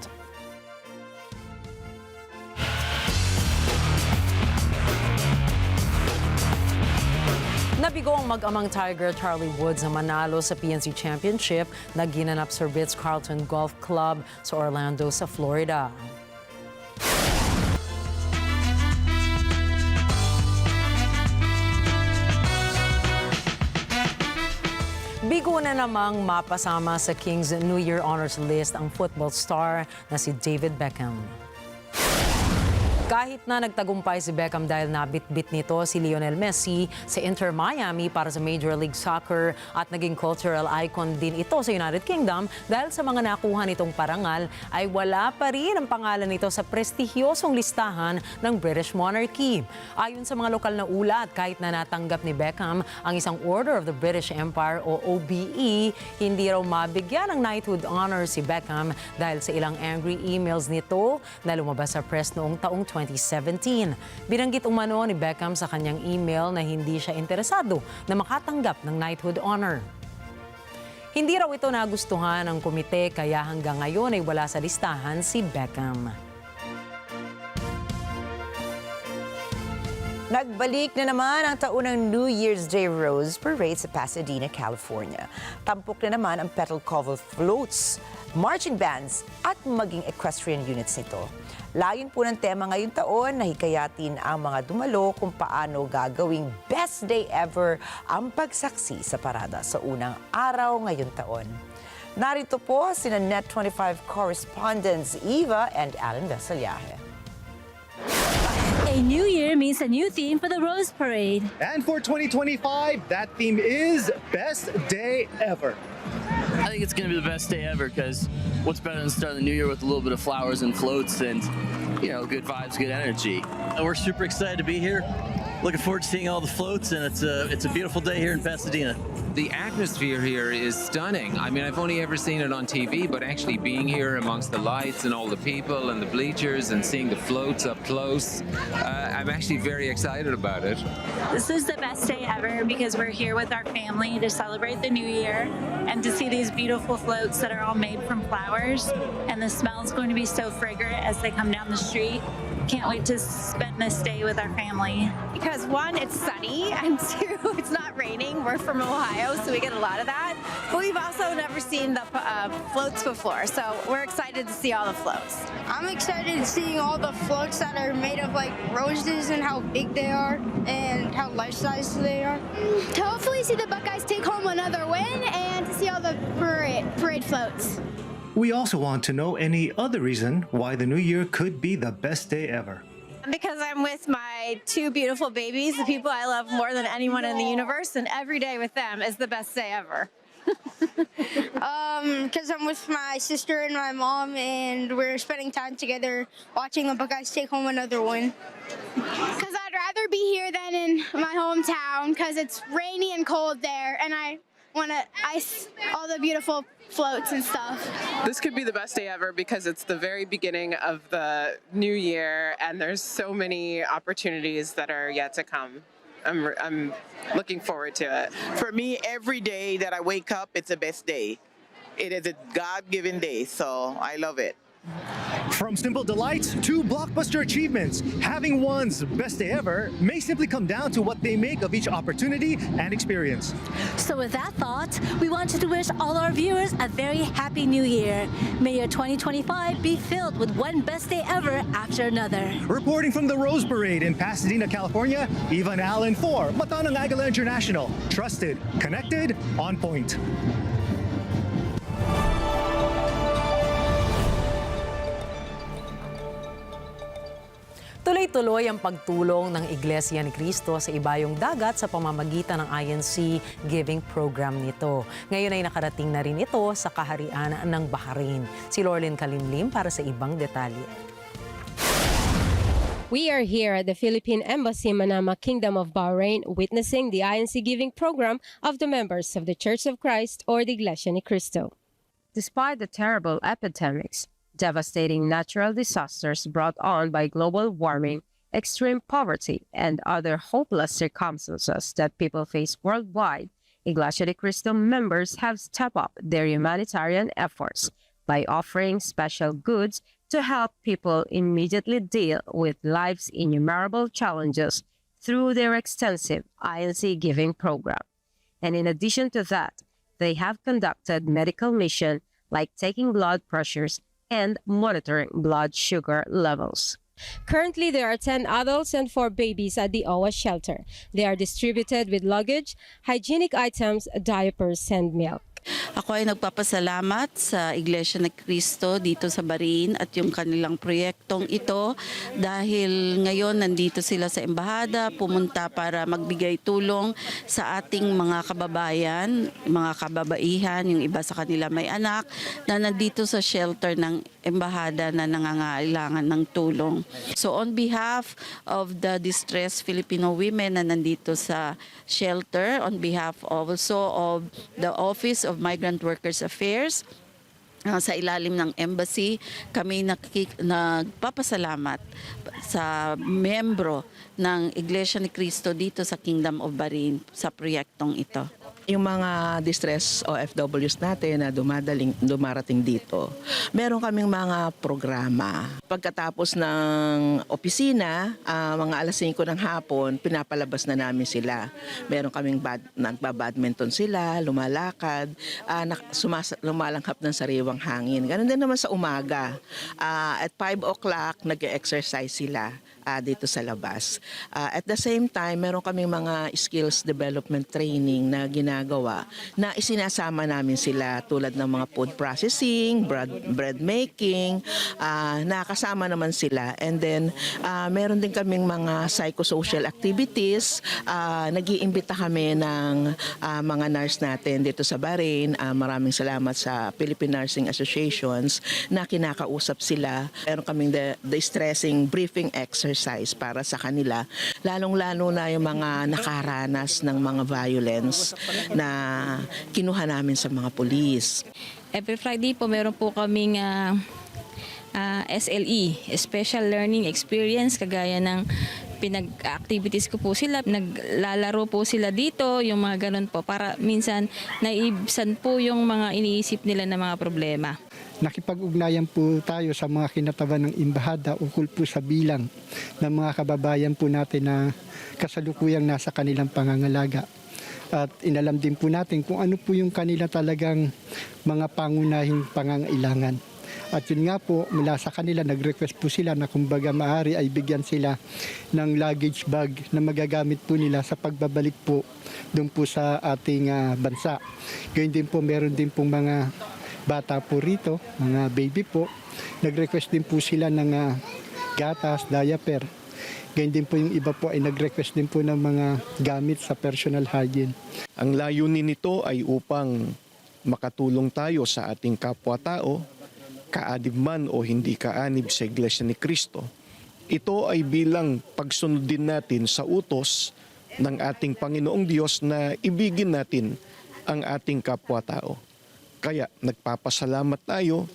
Nabigo ang mag-amang Tiger Charlie Woods na manalo sa PNC Championship na ginanap sa Ritz-Carlton Golf Club sa Orlando sa Florida. Bigo na namang mapasama sa King's New Year Honors List ang football star na si David Beckham. Kahit na nagtagumpay si Beckham dahil nabitbit nito si Lionel Messi sa Inter Miami para sa Major League Soccer at naging cultural icon din ito sa United Kingdom dahil sa mga nakuha nitong parangal ay wala pa rin ang pangalan nito sa prestigyosong listahan ng British monarchy. Ayon sa mga lokal na ulat, kahit na natanggap ni Beckham ang isang Order of the British Empire o OBE, hindi raw mabigyan ng knighthood honor si Beckham dahil sa ilang angry emails nito na lumabas sa press noong taong 2017. Binanggit umano ni Beckham sa kanyang email na hindi siya interesado na makatanggap ng knighthood honor. Hindi raw ito nagustuhan ng komite kaya hanggang ngayon ay wala sa listahan si Beckham. Nagbalik na naman ang taunang New Year's Day Rose Parade sa Pasadena, California. Tampok na naman ang petal cover floats, marching bands at maging equestrian units nito. Layon po ng tema ngayong taon na hikayatin ang mga dumalo kung paano gagawing best day ever ang pagsaksi sa parada sa unang araw ngayong taon. Narito po sina NET25 correspondents Eva and Alan Vesalyahe. A new year means a new theme for the Rose Parade. And for 2025, that theme is Best Day Ever. I think it's going to be the best day ever because what's better than starting the new year with a little bit of flowers and floats and, you know, good vibes, good energy. We're super excited to be here. Looking forward to seeing all the floats, and it's a beautiful day here in Pasadena. The atmosphere here is stunning. I mean, I've only ever seen it on TV, but actually being here amongst the lights and all the people and the bleachers and seeing the floats up close, I'm actually very excited about it. This is the best day ever because we're here with our family to celebrate the new year and to see these beautiful floats that are all made from flowers, and the smell is going to be so fragrant as they come down the street. Can't wait to spend this day with our family. Because one, it's sunny, and two, it's not raining. We're from Ohio, so we get a lot of that. But we've also never seen the floats before, so we're excited to see all the floats. I'm excited seeing all the floats that are made of like roses and how big they are and how life-size they are. To hopefully see the Buckeyes take home another win and to see all the parade floats. We also want to know any other reason why the new year could be the best day ever. Because I'm with my two beautiful babies, the people I love more than anyone in the universe, and every day with them is the best day ever. Because I'm with my sister and my mom, and we're spending time together watching the Buckeyes take home another win. Because I'd rather be here than in my hometown because it's rainy and cold there, and I want to ice all the beautiful floats and stuff. This could be the best day ever because it's the very beginning of the new year and there's so many opportunities that are yet to come. I'm looking forward to it. For me, every day that I wake up, it's the best day. It is a God-given day, so I love it. From simple delights to blockbuster achievements, having one's best day ever may simply come down to what they make of each opportunity and experience. So with that thought, we wanted to wish all our viewers a very happy new year. May your 2025 be filled with one best day ever after another. Reporting from the Rose Parade in Pasadena, California, Ivan Allen for Matanang Agila International. Trusted, connected, on point. Tuloy-tuloy ang pagtulong ng Iglesia ni Cristo sa ibayong dagat sa pamamagitan ng INC Giving Program nito. Ngayon ay nakarating na rin ito sa kaharian ng Bahrain. Si Lorlyn Kalimlim para sa ibang detalye. We are here at the Philippine Embassy, Manama, Kingdom of Bahrain, witnessing the INC Giving Program of the members of the Church of Christ or the Iglesia ni Cristo. Despite the terrible epidemics, devastating natural disasters brought on by global warming, extreme poverty, and other hopeless circumstances that people face worldwide, Iglesia ni Cristo members have stepped up their humanitarian efforts by offering special goods to help people immediately deal with life's innumerable challenges through their extensive INC Giving Program. And in addition to that, they have conducted medical mission like taking blood pressures and monitoring blood sugar levels. Currently, there are 10 adults and 4 babies at the OWA shelter. They are distributed with luggage, hygienic items, diapers, and milk. Ako ay nagpapasalamat sa Iglesia ni Cristo dito sa Bahrain at yung kanilang proyektong ito dahil ngayon nandito sila sa embahada, pumunta para magbigay tulong sa ating mga kababayan, mga kababaihan, yung iba sa kanila may anak na nandito sa shelter ng embahada na nangangailangan ng tulong. So on behalf of the distressed Filipino women na nandito sa shelter, on behalf also of the Office of Migrant Workers Affairs, sa ilalim ng embassy, kami nagpapasalamat sa membro ng Iglesia ni Cristo dito sa Kingdom of Bahrain sa proyektong ito. Yung mga distress OFWs natin na dumarating dito, meron kaming mga programa. Pagkatapos ng opisina, mga alas 5 ng hapon, pinapalabas na namin sila. Meron kaming nagbabadminton sila, lumalakad, lumalanghap ng sariwang hangin. Ganun din naman sa umaga. At 5 o'clock, nag-exercise sila dito sa labas. At the same time, meron kaming mga skills development training na ginagawa na isinasama namin sila tulad ng mga food processing, bread making, nakasama naman sila. And then, meron din kaming mga psychosocial activities. Nag-iimbita kami ng mga nurse natin dito sa Bahrain. Maraming salamat sa Philippine Nursing Associations na kinakausap sila. Meron kaming the stressing briefing exercise para sa kanila, lalong-lalo na yung mga nakaranas ng mga violence na kinuha namin sa mga pulis. Every Friday po meron po kaming SLE, Special Learning Experience, kagaya ng pinag-activities ko po sila, naglalaro po sila dito, yung mga ganun po, para minsan naibsan po yung mga iniisip nila na mga problema. Nakipag-ugnayan po tayo sa mga kinataban ng embahada ukol po sa bilang ng mga kababayan po natin na kasalukuyang nasa kanilang pangangalaga. At inalam din po natin kung ano po yung kanila talagang mga pangunahing pangangailangan. At yun nga po, mula sa kanila, nag-request po sila na kumbaga maaari ay bigyan sila ng luggage bag na magagamit po nila sa pagbabalik po doon po sa ating bansa. Gayun din po, meron din pong mga bata po rito, mga baby po. Nag-request din po sila ng gatas, diaper. Ganyan din po yung iba po ay nag-request din po ng mga gamit sa personal hygiene. Ang layunin nito ay upang makatulong tayo sa ating kapwa-tao, kaanib man o hindi kaanib sa Iglesia ni Cristo. Ito ay bilang pagsunod din natin sa utos ng ating Panginoong Diyos na ibigin natin ang ating kapwa-tao. Kaya nagpapasalamat tayo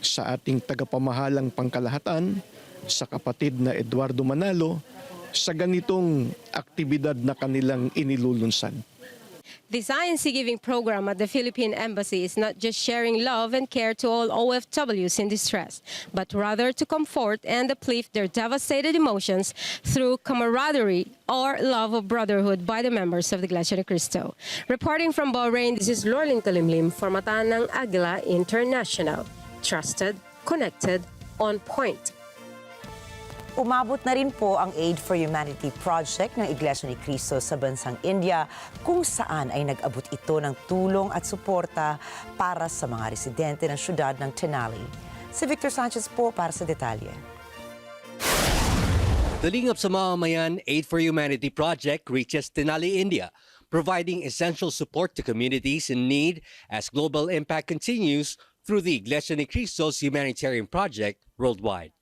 sa ating tagapamahalang pangkalahatan, sa kapatid na Eduardo Manalo, sa ganitong aktibidad na kanilang inilulunsad. This INC Giving program at the Philippine Embassy is not just sharing love and care to all OFWs in distress, but rather to comfort and uplift their devastated emotions through camaraderie or love of brotherhood by the members of the Iglesia ni Cristo. Reporting from Bahrain, this is Lorling Kalimlim for Mata ng Agila International. Trusted, connected, on point. Umabot na rin po ang Aid for Humanity project ng Iglesia ni Cristo sa bansang India, kung saan ay nag-abot ito ng tulong at suporta para sa mga residente ng syudad ng Tenali. Si Victor Sanchez po para sa detalye. Talingap sa mamamayan, Aid for Humanity project reaches Tenali, India, providing essential support to communities in need as global impact continues through the Iglesia ni Cristo's humanitarian project worldwide.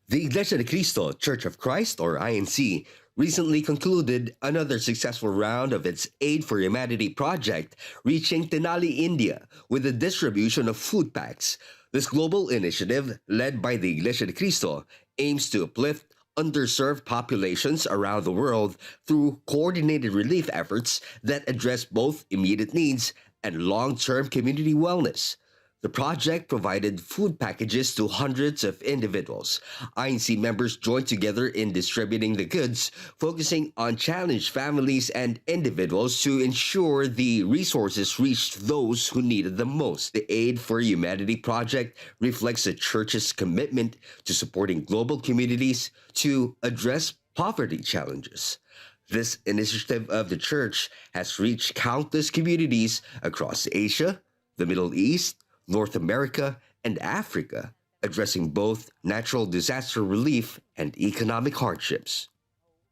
The Iglesia ni Cristo Church of Christ, or INC, recently concluded another successful round of its Aid for Humanity project, reaching Tenali, India, with the distribution of food packs. This global initiative, led by the Iglesia ni Cristo, aims to uplift underserved populations around the world through coordinated relief efforts that address both immediate needs and long-term community wellness. The project provided food packages to hundreds of individuals. INC members joined together in distributing the goods, focusing on challenged families and individuals to ensure the resources reached those who needed them most. The Aid for Humanity project reflects the church's commitment to supporting global communities to address poverty challenges. This initiative of the church has reached countless communities across Asia, the Middle East, North America, and Africa, addressing both natural disaster relief and economic hardships.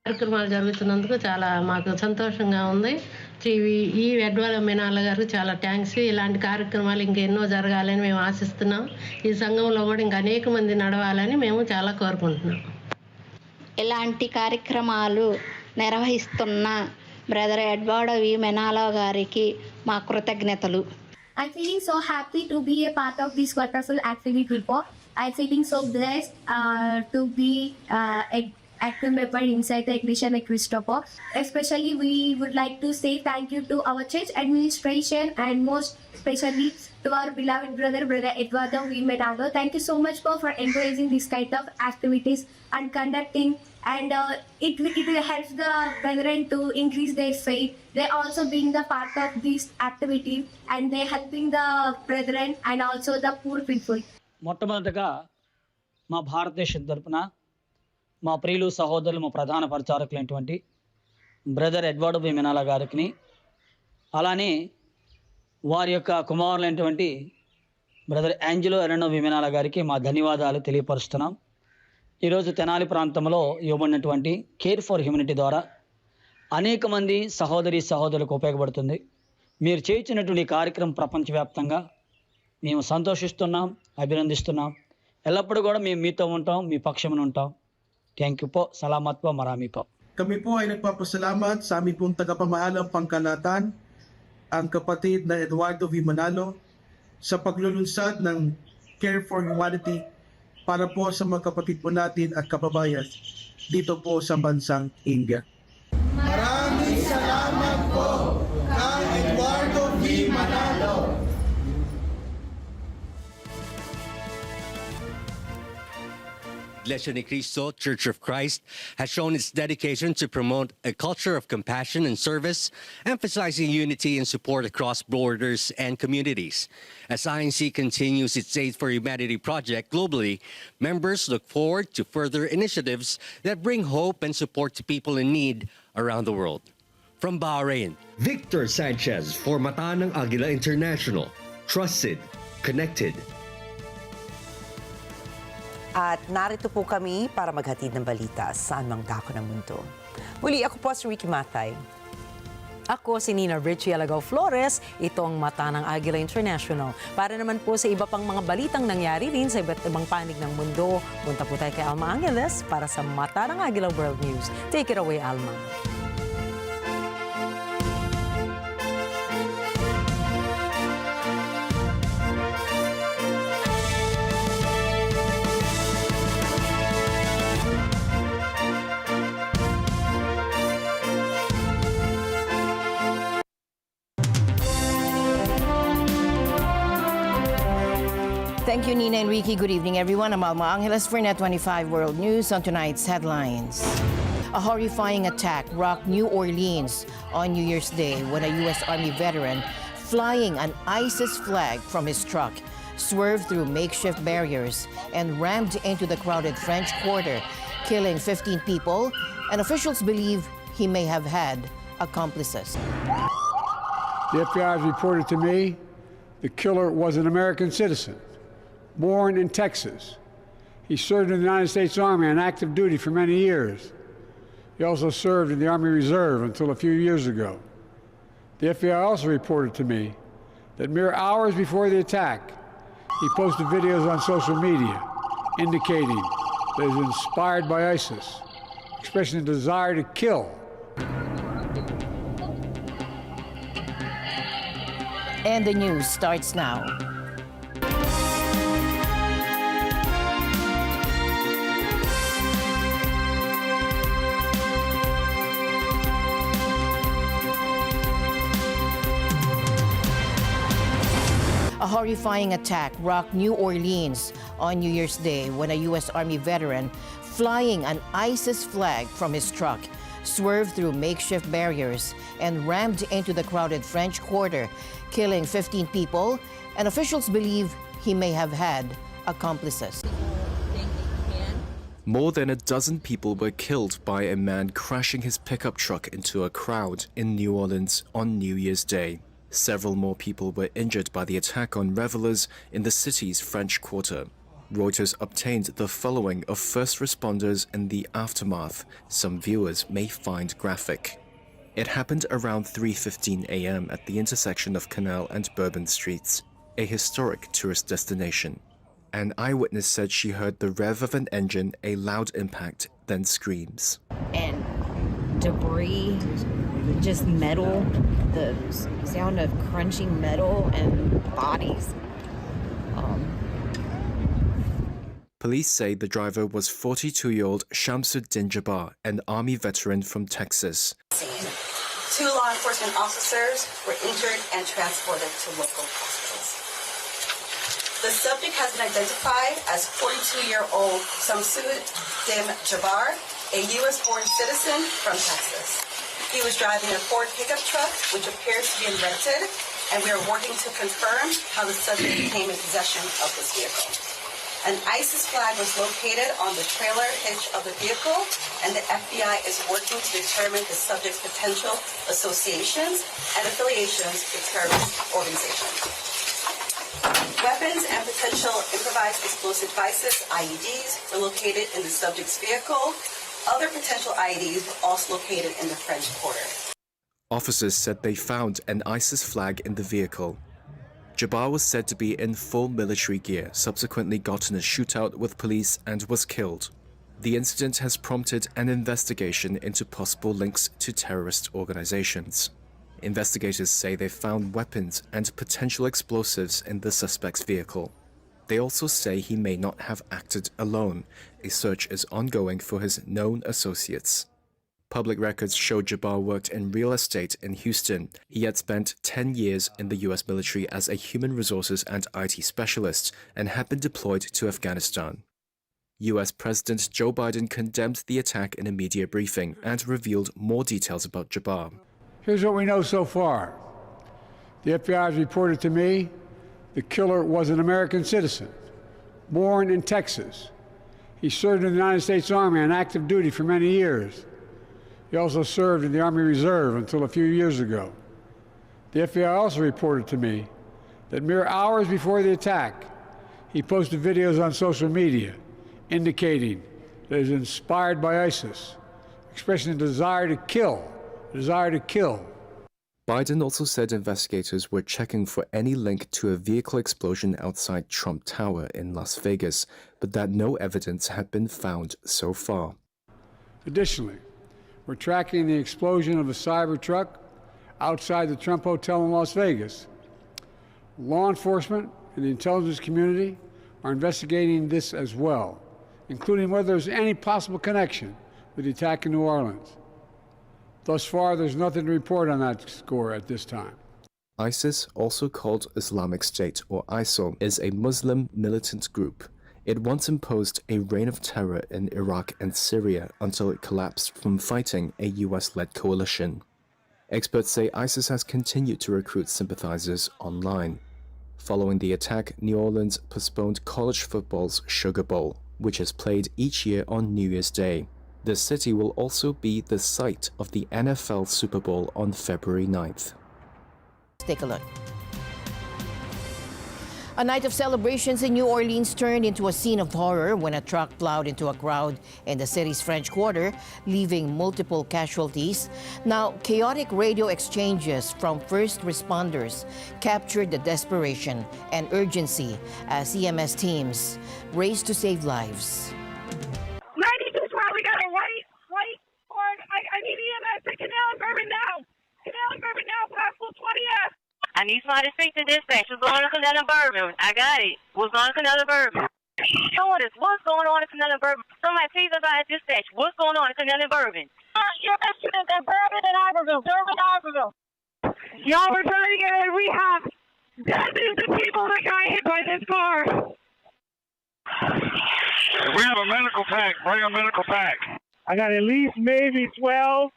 కార్యక్రమాలు జరుగుతున్నందుకు చాలా మాకు సంతోషంగా ఉంది. ఈ ఎడ్వాల మెనాల గారు చాలా థ్యాంక్స్. ఇలాంటి కార్యక్రమాలు ఇంకెన్నో జరగాలని మేము ఆశిస్తున్నాం. ఈ సంఘంలో కూడా ఇంకా అనేక మంది నడవాలని మేము చాలా కోరుకుంటున్నాం. ఇలాంటి కార్యక్రమాలు నిర్వహిస్తున్న బ్రదర్ ఎడ్వార్డ్ వి మెనాలో గారికి మా కృతజ్ఞతలు. I'm feeling so happy to be a part of this wonderful activity. I'm feeling so blessed to be an active member inside the Iglesia ni Cristo. Especially, we would like to say thank you to our church administration and most especially to our beloved brother Eduardo V. Menalo. Thank you so much for encouraging this kind of activities and conducting. And it helps the brethren to increase their faith. They also being the part of this activity and they helping the brethren and also the poor people. మొట్టమొదటగా మా భారతదేశం తరపున మా ప్రియులు సహోదరులు మా ప్రధాన పరిచారకులైనటువంటి బ్రదర్ ఎడ్వర్డ్ వి మెనాల గారికి, అలానే వారి యొక్క కుమారులైనటువంటి బ్రదర్ యాంజలో ఎరెనో వి మెనాల గారికి మా ధన్యవాదాలు తెలియపరుస్తున్నాం. ఈరోజు తెనాలి ప్రాంతంలో ఇవ్వబడినటువంటి కేర్ ఫర్ హ్యూమనిటీ ద్వారా అనేక మంది సహోదరులకు ఉపయోగపడుతుంది. మీరు చేయించినటువంటి కార్యక్రమం ప్రపంచవ్యాప్తంగా మేము సంతోషిస్తున్నాం, అభినందిస్తున్నాం. ఎల్లప్పుడూ కూడా మేము మీతో ఉంటాం, మీ పక్షమున ఉంటాం. Thank you po. Salamat po. Marami po. Kami po ay nagpapasalamat sa aming pong tagapamahalang pangkalahatan, ang kapatid na Eduardo V. Manalo, sa paglulunsad ng Care for Humanity para po sa mga kapatid po natin at kababayan dito po sa bansang India. Maraming salamat po kay Eduardo V. Manalo. Iglesia ni Cristo Church of Christ has shown its dedication to promote a culture of compassion and service, emphasizing unity and support across borders and communities. As INC continues its Aid for Humanity project globally, members look forward to further initiatives that bring hope and support to people in need around the world. From Bahrain, Victor Sanchez for Mata ng Agila International. Trusted, connected, At narito po kami para maghatid ng balita saan mang dako ng mundo. Muli, ako po si Ricky Matay. Ako si Nina Richie Alagaw Flores, ito ang Mata ng Agila International. Para naman po sa iba pang mga balitang nangyari rin sa iba't ibang panig ng mundo, punta po tayo kay Alma Angeles para sa Mata ng Agila World News. Take it away, Alma. Thank you, Nina and Ricky. Good evening, everyone. I'm Alma Angeles for NET25 World News on tonight's headlines. A horrifying attack rocked New Orleans on New Year's Day when a U.S. Army veteran flying an ISIS flag from his truck swerved through makeshift barriers and rammed into the crowded French Quarter, killing 15 people, and officials believe he may have had accomplices. The FBI has reported to me the killer was an American citizen, born in Texas. He served in the United States Army on active duty for many years. He also served in the Army Reserve until a few years ago. The FBI also reported to me that mere hours before the attack, he posted videos on social media indicating that he was inspired by ISIS, expressing a desire to kill. And the news starts now. A horrifying attack rocked New Orleans on New Year's Day when a U.S. Army veteran flying an ISIS flag from his truck swerved through makeshift barriers and rammed into the crowded French Quarter, killing 15 people, and officials believe he may have had accomplices. More than a dozen people were killed by a man crashing his pickup truck into a crowd in New Orleans on New Year's Day. Several more people were injured by the attack on revelers in the city's French Quarter. Reuters obtained the following of first responders in the aftermath. Some viewers may find graphic. It happened around 3:15 a.m. at the intersection of Canal and Bourbon Streets, a historic tourist destination. An eyewitness said she heard the rev of an engine, a loud impact, then screams. And debris, just metal, the sound of crunching metal and bodies. Police say the driver was 42-year-old Shamsuddin Jabbar, an Army veteran from Texas. 2 law enforcement officers were injured and transported to local hospitals. The subject has been identified as 42-year-old Shamsuddin Jabbar, a U.S.-born citizen from Texas. He was driving a Ford pickup truck, which appears to be rented, and we are working to confirm how the subject came in possession of this vehicle. An ISIS flag was located on the trailer hitch of the vehicle, and the FBI is working to determine the subject's potential associations and affiliations with terrorist organizations. Weapons and potential improvised explosive devices, IEDs, were located in the subject's vehicle. Other potential IEDs were also located in the French Quarter. Officers said they found an ISIS flag in the vehicle. Jabbar was said to be in full military gear, subsequently got in a shootout with police and was killed. The incident has prompted an investigation into possible links to terrorist organizations. Investigators say they found weapons and potential explosives in the suspect's vehicle. They also say he may not have acted alone. A search is ongoing for his known associates. Public records show Jabbar worked in real estate in Houston. He had spent 10 years in the U.S. military as a human resources and IT specialist and had been deployed to Afghanistan. U.S. President Joe Biden condemned the attack in a media briefing and revealed more details about Jabbar. Here's what we know so far. The FBI has reported to me the killer was an American citizen, born in Texas. He served in the United States Army on active duty for many years. He also served in the Army Reserve until a few years ago. The FBI also reported to me that mere hours before the attack, he posted videos on social media indicating that it is inspired by ISIS, expressing a desire to kill, Biden also said investigators were checking for any link to a vehicle explosion outside Trump Tower in Las Vegas, but that no evidence had been found so far. Additionally, we're tracking the explosion of a Cybertruck outside the Trump Hotel in Las Vegas. Law enforcement and the intelligence community are investigating this as well, including whether there's any possible connection with the attack in New Orleans. Thus far, there's nothing to report on that score at this time. ISIS, also called Islamic State or ISIL, is a Muslim militant group. It once imposed a reign of terror in Iraq and Syria until it collapsed from fighting a US-led coalition. Experts say ISIS has continued to recruit sympathizers online. Following the attack, New Orleans postponed college football's Sugar Bowl, which is played each year on New Year's Day. The city will also be the site of the NFL Super Bowl on February 9th. Let's take a look. A night of celebrations in New Orleans turned into a scene of horror when a truck plowed into a crowd in the city's French Quarter, leaving multiple casualties. Now, chaotic radio exchanges from first responders captured the desperation and urgency as EMS teams raced to save lives. 92 squad, we got a white cord. I need EMS to Canal and Bourbon now. Canal and Bourbon now, possible 20F. I need somebody to speak to dispatch. What's going on in Canal and Bourbon? I got it. What's going on in Canal and Bourbon? Show us what's going on in Canal and Bourbon. Somebody please advise dispatch. What's going on in Canal and Bourbon? EMS students at Bourbon and Iberville. Y'all, we're trying to get a rehab. Dozens of people that got hit by this car. We have a medical pack. Bring a medical pack. I got at least maybe 12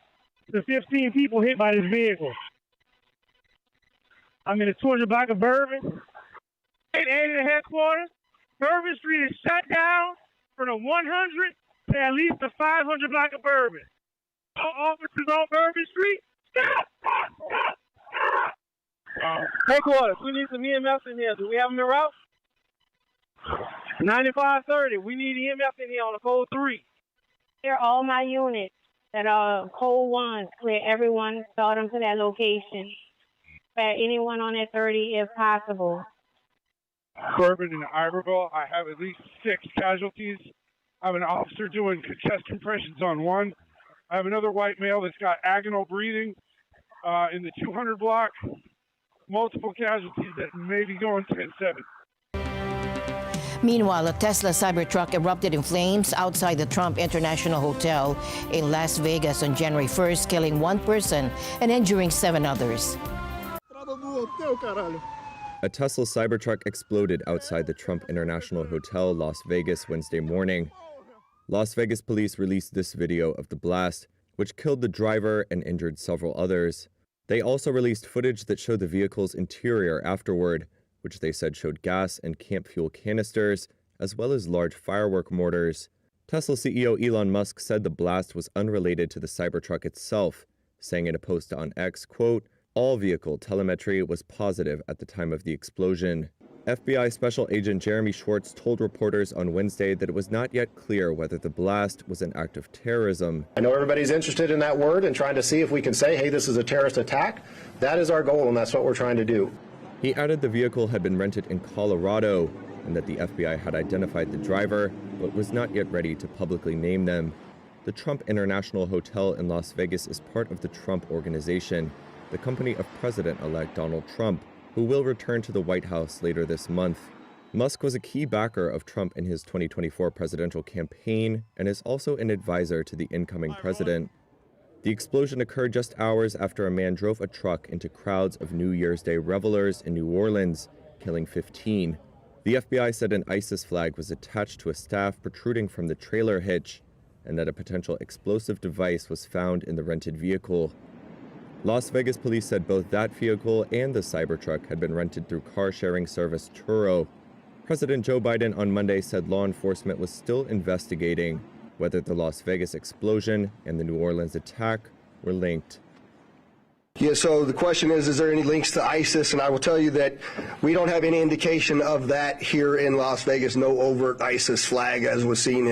to 15 people hit by this vehicle. I'm in the 200 block of Bourbon. 880 headquarters. Bourbon Street is shut down from the 100 to at least the 500 block of Bourbon. All officers on Bourbon Street, stop! Headquarters, we need some EMS in here. Do we have them en route? 9530, we need EMS in here on the code 3. Clear all my units that are code 1. Clear everyone, start them to that location. Anyone on that 30 if possible. Bourbon and Iberville, I have at least 6 casualties. I have an officer doing chest compressions on one. I have another white male that's got agonal breathing in the 200 block. Multiple casualties that may be going 10-7. Meanwhile, a Tesla Cybertruck erupted in flames outside the Trump International Hotel in Las Vegas on January 1st, killing 1 person and injuring 7 others. A Tesla Cybertruck exploded outside the Trump International Hotel, Las Vegas, Wednesday morning. Las Vegas police released this video of the blast, which killed the driver and injured several others. They also released footage that showed the vehicle's interior afterward, which they said showed gas and camp fuel canisters, as well as large firework mortars. Tesla CEO Elon Musk said the blast was unrelated to the Cybertruck itself, saying in a post on X, quote, "All vehicle telemetry was positive at the time of the explosion." FBI Special Agent Jeremy Schwartz told reporters on Wednesday that it was not yet clear whether the blast was an act of terrorism. I know everybody's interested in that word and trying to see if we can say, hey, this is a terrorist attack. That is our goal, and that's what we're trying to do. He added the vehicle had been rented in Colorado and that the FBI had identified the driver, but was not yet ready to publicly name them. The Trump International Hotel in Las Vegas is part of the Trump Organization, the company of President-elect Donald Trump, who will return to the White House later this month. Musk was a key backer of Trump in his 2024 presidential campaign and is also an advisor to the incoming president. The explosion occurred just hours after a man drove a truck into crowds of New Year's Day revelers in New Orleans, killing 15. The FBI said an ISIS flag was attached to a staff protruding from the trailer hitch, and that a potential explosive device was found in the rented vehicle. Las Vegas police said both that vehicle and the Cybertruck had been rented through car-sharing service Turo. President Joe Biden on Monday said law enforcement was still investigating whether the Las Vegas explosion and the New Orleans attack were linked. Yeah, so the question is there any links to ISIS? And I will tell you that we don't have any indication of that here in Las Vegas. No overt ISIS flag as was seen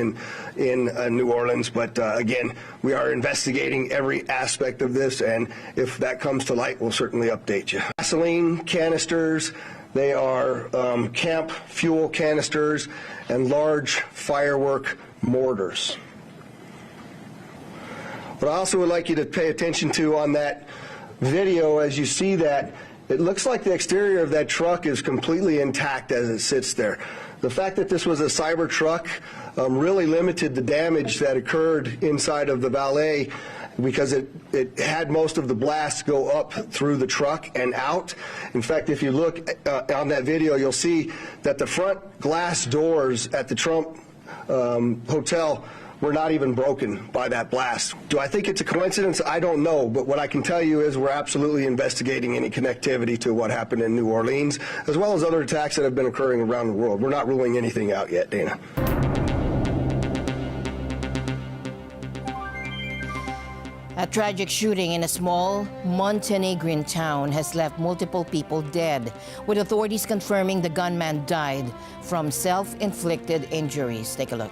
in New Orleans. But again, we are investigating every aspect of this, and if that comes to light, we'll certainly update you. Gasoline canisters, they are camp fuel canisters and large firework mortars. What I also would like you to pay attention to on that video, as you see that, it looks like the exterior of that truck is completely intact as it sits there. The fact that this was a cyber truck really limited the damage that occurred inside of the valet, because it had most of the blasts go up through the truck and out. In fact, if you look on that video, you'll see that the front glass doors at the Trump Hotel were not even broken by that blast. Do I think it's a coincidence? I don't know, but what I can tell you is we're absolutely investigating any connectivity to what happened in New Orleans, as well as other attacks that have been occurring around the world. We're not ruling anything out yet, Dana. A tragic shooting in a small Montenegrin town has left multiple people dead, with authorities confirming the gunman died from self-inflicted injuries. Take a look.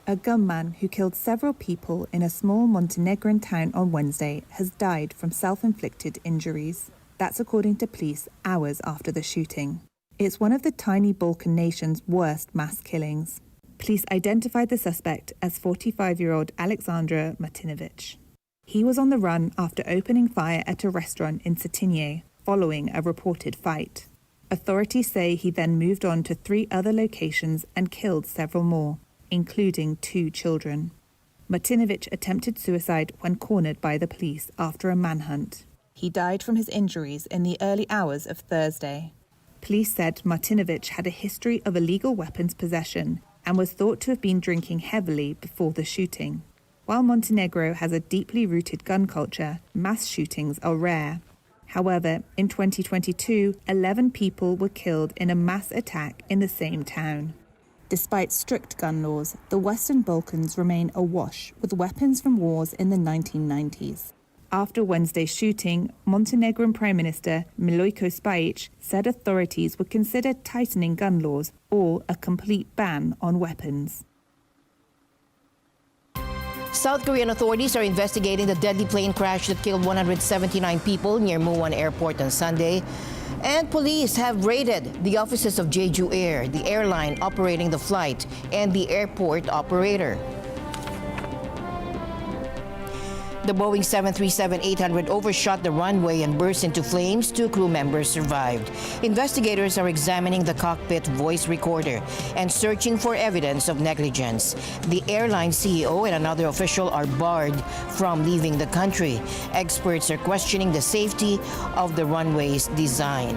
A gunman who killed several people in a small Montenegrin town on Wednesday has died from self-inflicted injuries. That's according to police hours after the shooting. It's one of the tiny Balkan nation's worst mass killings. Police identified the suspect as 45-year-old Aleksandar Martinovic. He was on the run after opening fire at a restaurant in Cetinje following a reported fight. Authorities say he then moved on to 3 other locations and killed several more, including 2 children. Martinovic attempted suicide when cornered by the police after a manhunt. He died from his injuries in the early hours of Thursday. Police said Martinovic had a history of illegal weapons possession and was thought to have been drinking heavily before the shooting. While Montenegro has a deeply rooted gun culture, mass shootings are rare. However, in 2022, 11 people were killed in a mass attack in the same town. Despite strict gun laws, the Western Balkans remain awash with weapons from wars in the 1990s. After Wednesday's shooting, Montenegrin Prime Minister Milojko Spajic said authorities would consider tightening gun laws or a complete ban on weapons. South Korean authorities are investigating the deadly plane crash that killed 179 people near Muan Airport on Sunday. And police have raided the offices of Jeju Air, the airline operating the flight, and the airport operator. The Boeing 737-800 overshot the runway and burst into flames. 2 crew members survived. Investigators are examining the cockpit voice recorder and searching for evidence of negligence. The airline CEO and another official are barred from leaving the country. Experts are questioning the safety of the runway's design.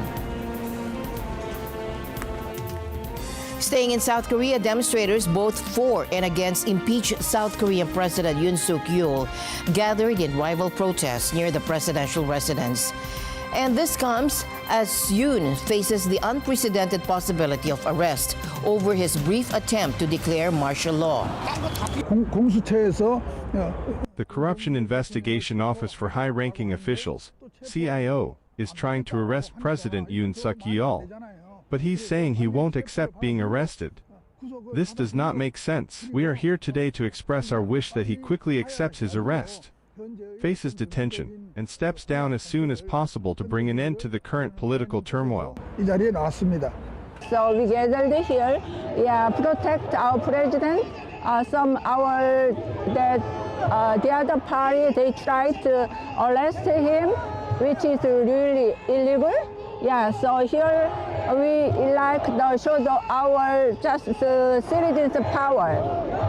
Staying in South Korea, demonstrators both for and against impeached South Korean President Yoon Suk-yeol gathered in rival protests near the presidential residence. And this comes as Yoon faces the unprecedented possibility of arrest over his brief attempt to declare martial law. The Corruption Investigation Office for High-Ranking Officials, CIO, is trying to arrest President Yoon Suk-yeol. But he's saying he won't accept being arrested. This does not make sense. We are here today to express our wish that he quickly accepts his arrest, faces detention, and steps down as soon as possible to bring an end to the current political turmoil. So we gathered here, protect our president. The other party, they tried to arrest him, which is really illegal. So here we like to show our just citizens' power.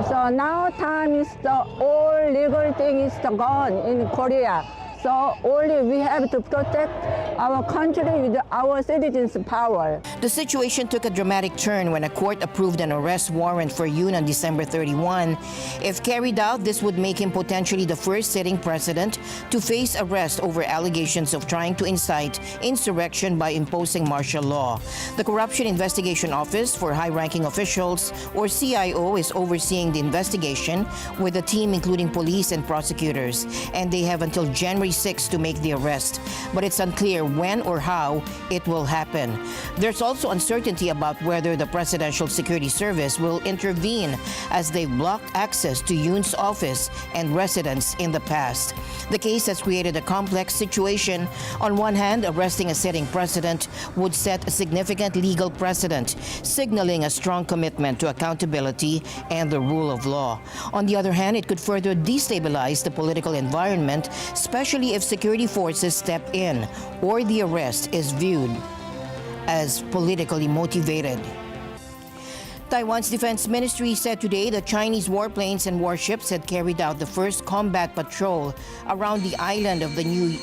So now time is all legal thing is gone in Korea. So only we have to protect our country with our citizens' power. The situation took a dramatic turn when a court approved an arrest warrant for Yoon on December 31. If carried out, this would make him potentially the first sitting president to face arrest over allegations of trying to incite insurrection by imposing martial law. The Corruption Investigation Office for High-Ranking Officials, or CIO, is overseeing the investigation with a team including police and prosecutors, and they have until January 6 to make the arrest. But it's unclear when or how it will happen. There's also uncertainty about whether the Presidential Security Service will intervene, as they've blocked access to Yoon's office and residence in the past. The case has created a complex situation. On one hand, arresting a sitting president would set a significant legal precedent, signaling a strong commitment to accountability and the rule of law. On the other hand, it could further destabilize the political environment, especially if security forces step in or the arrest is viewed as politically motivated. Taiwan's defense ministry said today that Chinese warplanes and warships had carried out the first combat patrol around the island of the New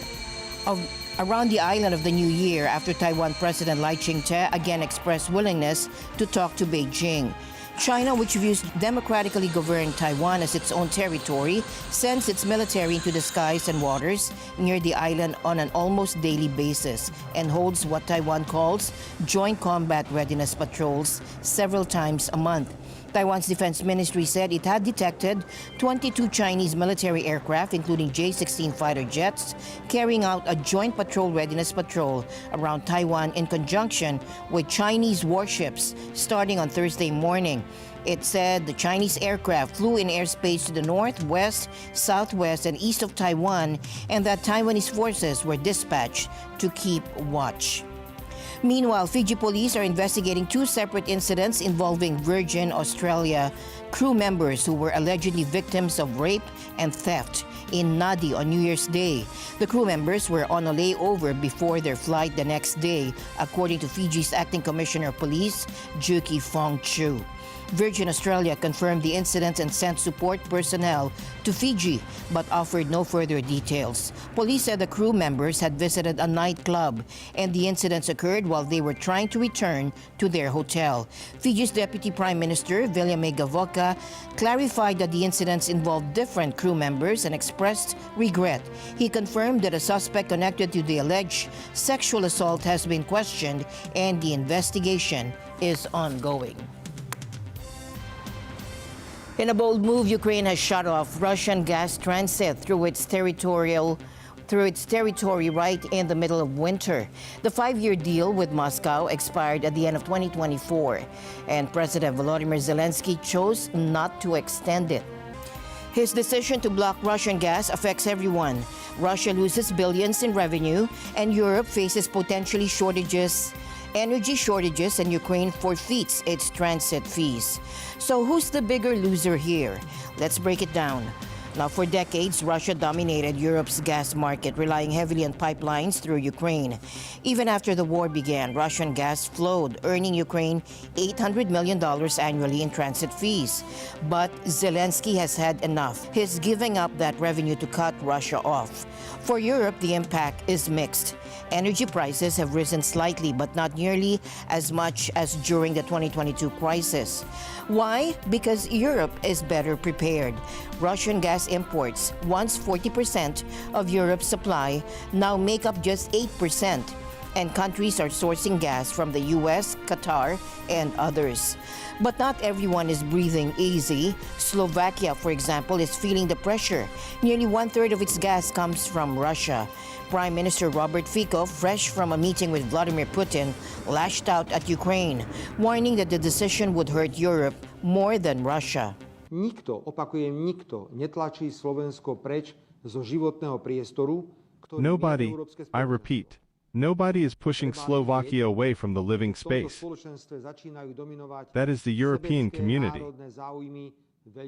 Year after Taiwan President Lai Ching-te again expressed willingness to talk to Beijing. China, which views democratically governed Taiwan as its own territory, sends its military into the skies and waters near the island on an almost daily basis and holds what Taiwan calls joint combat readiness patrols several times a month. Taiwan's defense ministry said it had detected 22 Chinese military aircraft, including J-16 fighter jets, carrying out a joint patrol readiness patrol around Taiwan in conjunction with Chinese warships starting on Thursday morning. It said the Chinese aircraft flew in airspace to the north, west, southwest, and east of Taiwan, and that Taiwanese forces were dispatched to keep watch. Meanwhile, Fiji police are investigating two separate incidents involving Virgin Australia crew members who were allegedly victims of rape and theft in Nadi on New Year's Day. The crew members were on a layover before their flight the next day, according to Fiji's Acting Commissioner of Police, Juki Fong-Chu. Virgin Australia confirmed the incident and sent support personnel to Fiji, but offered no further details. Police said the crew members had visited a nightclub, and the incidents occurred while they were trying to return to their hotel. Fiji's Deputy Prime Minister, Viliame Gavoka, clarified that the incidents involved different crew members and expressed regret. He confirmed that a suspect connected to the alleged sexual assault has been questioned, and the investigation is ongoing. In a bold move, Ukraine has shut off Russian gas transit through its territory right in the middle of winter. The 5-year deal with Moscow expired at the end of 2024, and President Volodymyr Zelensky chose not to extend it. His decision to block Russian gas affects everyone. Russia loses billions in revenue, and Europe faces potentially energy shortages, and Ukraine forfeits its transit fees. So who's the bigger loser here? Let's break it down. Now, for decades, Russia dominated Europe's gas market, relying heavily on pipelines through Ukraine. Even after the war began, Russian gas flowed, earning Ukraine $800 million annually in transit fees. But Zelensky has had enough. He's giving up that revenue to cut Russia off. For Europe, the impact is mixed. Energy prices have risen slightly, but not nearly as much as during the 2022 crisis. Why? Because Europe is better prepared. Russian gas imports, once 40% of Europe's supply, now make up just 8%. And countries are sourcing gas from the US, Qatar, and others. But not everyone is breathing easy. Slovakia, for example, is feeling the pressure. Nearly 1/3 of its gas comes from Russia. Prime Minister Robert Fico, fresh from a meeting with Vladimir Putin, lashed out at Ukraine, warning that the decision would hurt Europe more than Russia. Nikto netlačí Slovensko preč zo životného priestoru, Nobody, I repeat, nobody is pushing Slovakia away from the living space. That is the European community.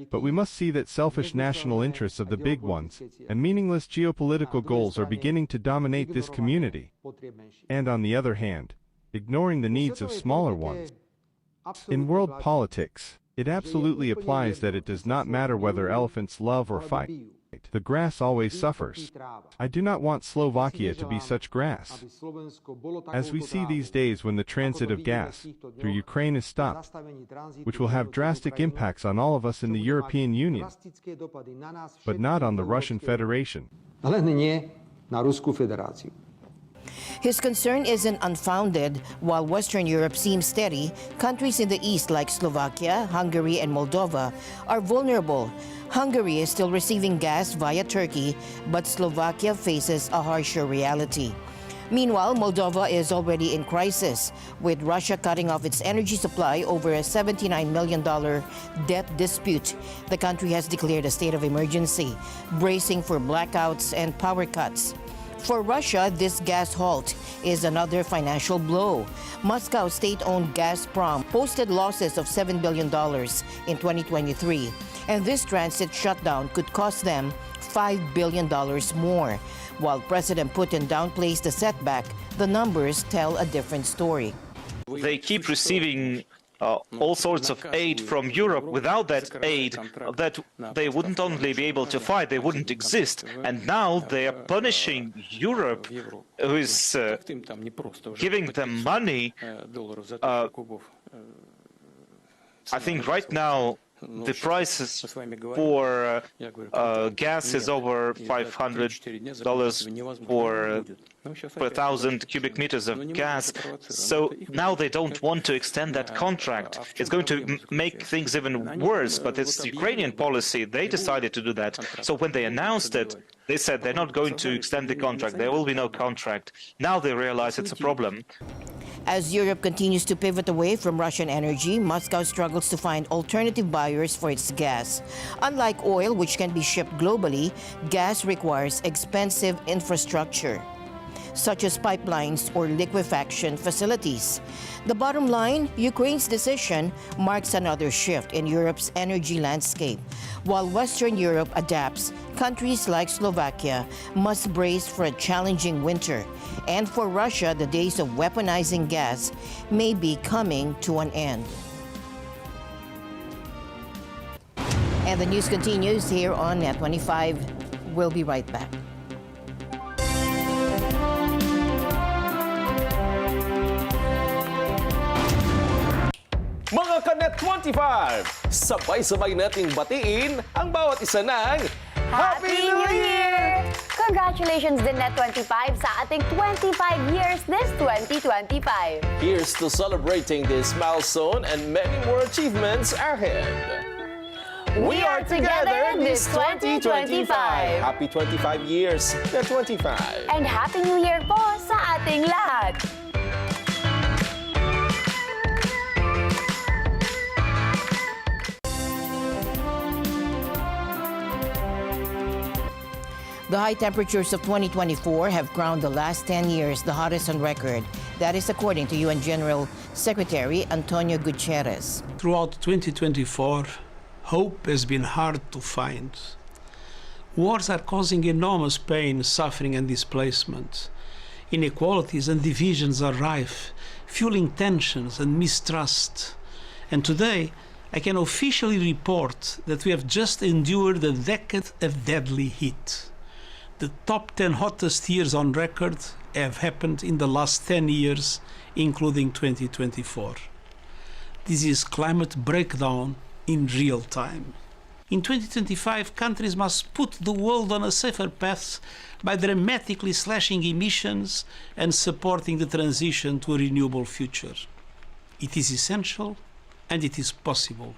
But we must see that selfish national interests of the big ones and meaningless geopolitical goals are beginning to dominate this community. And on the other hand, ignoring the needs of smaller ones. In world politics, it absolutely applies that it does not matter whether elephants love or fight. The grass always suffers. I do not want Slovakia to be such grass. As we see these days when the transit of gas through Ukraine is stopped, which will have drastic impacts on all of us in the European Union, but not on the Russian Federation. His concern isn't unfounded. While Western Europe seems steady, countries in the east like Slovakia, Hungary, and Moldova are vulnerable. Hungary is still receiving gas via Turkey, but Slovakia faces a harsher reality. Meanwhile, Moldova is already in crisis, with Russia cutting off its energy supply over a $79 million debt dispute. The country has declared a state of emergency, bracing for blackouts and power cuts. For Russia, this gas halt is another financial blow. Moscow's state-owned Gazprom posted losses of $7 billion in 2023, and this transit shutdown could cost them $5 billion more. While President Putin downplays the setback, the numbers tell a different story. They keep receiving all sorts of aid from Europe. Without that aid, that they wouldn't only be able to fight, they wouldn't exist. And now they are punishing Europe, who is giving them money. I think right now the prices for gas is over $500 for 1,000 cubic meters of gas. So now they don't want to extend that contract. It's going to make things even worse, but it's the Ukrainian policy. They decided to do that. So when they announced it, they said they're not going to extend the contract. There will be no contract. Now they realize it's a problem. As Europe continues to pivot away from Russian energy, Moscow struggles to find alternative buyers for its gas. Unlike oil, which can be shipped globally, gas requires expensive infrastructure, such as pipelines or liquefaction facilities. The bottom line, Ukraine's decision marks another shift in Europe's energy landscape. While Western Europe adapts, countries like Slovakia must brace for a challenging winter. And for Russia, the days of weaponizing gas may be coming to an end. And the news continues here on NET25. We'll be right back. Mga ka-NET25, sabay-sabay nating batiin ang bawat isa ng Happy New Year! Congratulations din NET25 sa ating 25 years this 2025. Here's to celebrating this milestone and many more achievements ahead. We are together this 2025. Happy 25 years, NET25. And Happy New Year po sa ating lahat. The high temperatures of 2024 have crowned the last 10 years the hottest on record. That is according to UN General Secretary Antonio Guterres. Throughout 2024, hope has been hard to find. Wars are causing enormous pain, suffering, and displacement. Inequalities and divisions are rife, fueling tensions and mistrust. And today, I can officially report that we have just endured a decade of deadly heat. The top 10 hottest years on record have happened in the last 10 years, including 2024. This is climate breakdown in real time. In 2025, countries must put the world on a safer path by dramatically slashing emissions and supporting the transition to a renewable future. It is essential and it is possible.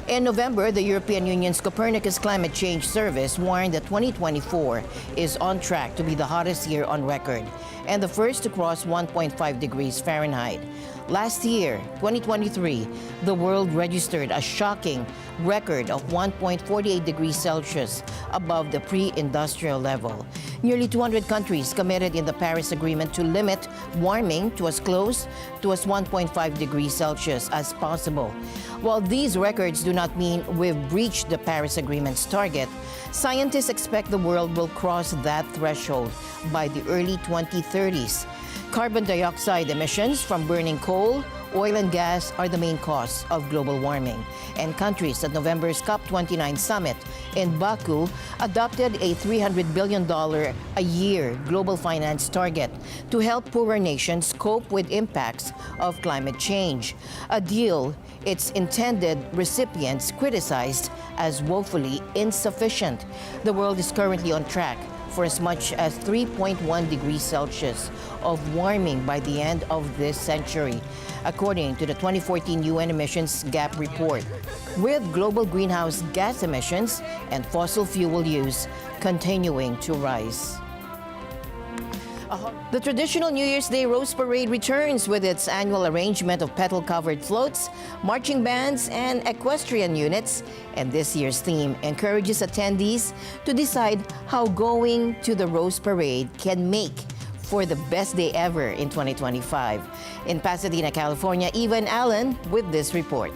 In November, the European Union's Copernicus Climate Change Service warned that 2024 is on track to be the hottest year on record and the first to cross 1.5 degrees Fahrenheit. Last year, 2023, the world registered a shocking record of 1.48 degrees Celsius above the pre-industrial level. Nearly 200 countries committed in the Paris Agreement to limit warming to as close to as 1.5 degrees Celsius as possible. While these records do not mean we've breached the Paris Agreement's target, scientists expect the world will cross that threshold by the early 2030s. Carbon dioxide emissions from burning coal, oil and gas are the main cause of global warming. And countries at November's COP29 summit in Baku adopted a $300 billion a year global finance target to help poorer nations cope with impacts of climate change. A deal its intended recipients criticized as woefully insufficient. The world is currently on track for as much as 3.1 degrees Celsius of warming by the end of this century, according to the 2014 UN Emissions Gap Report, with global greenhouse gas emissions and fossil fuel use continuing to rise. The traditional New Year's Day Rose Parade returns with its annual arrangement of petal-covered floats, marching bands, and equestrian units. And this year's theme encourages attendees to decide how going to the Rose Parade can make for the best day ever in 2025. In Pasadena, California, Eva and Allen with this report.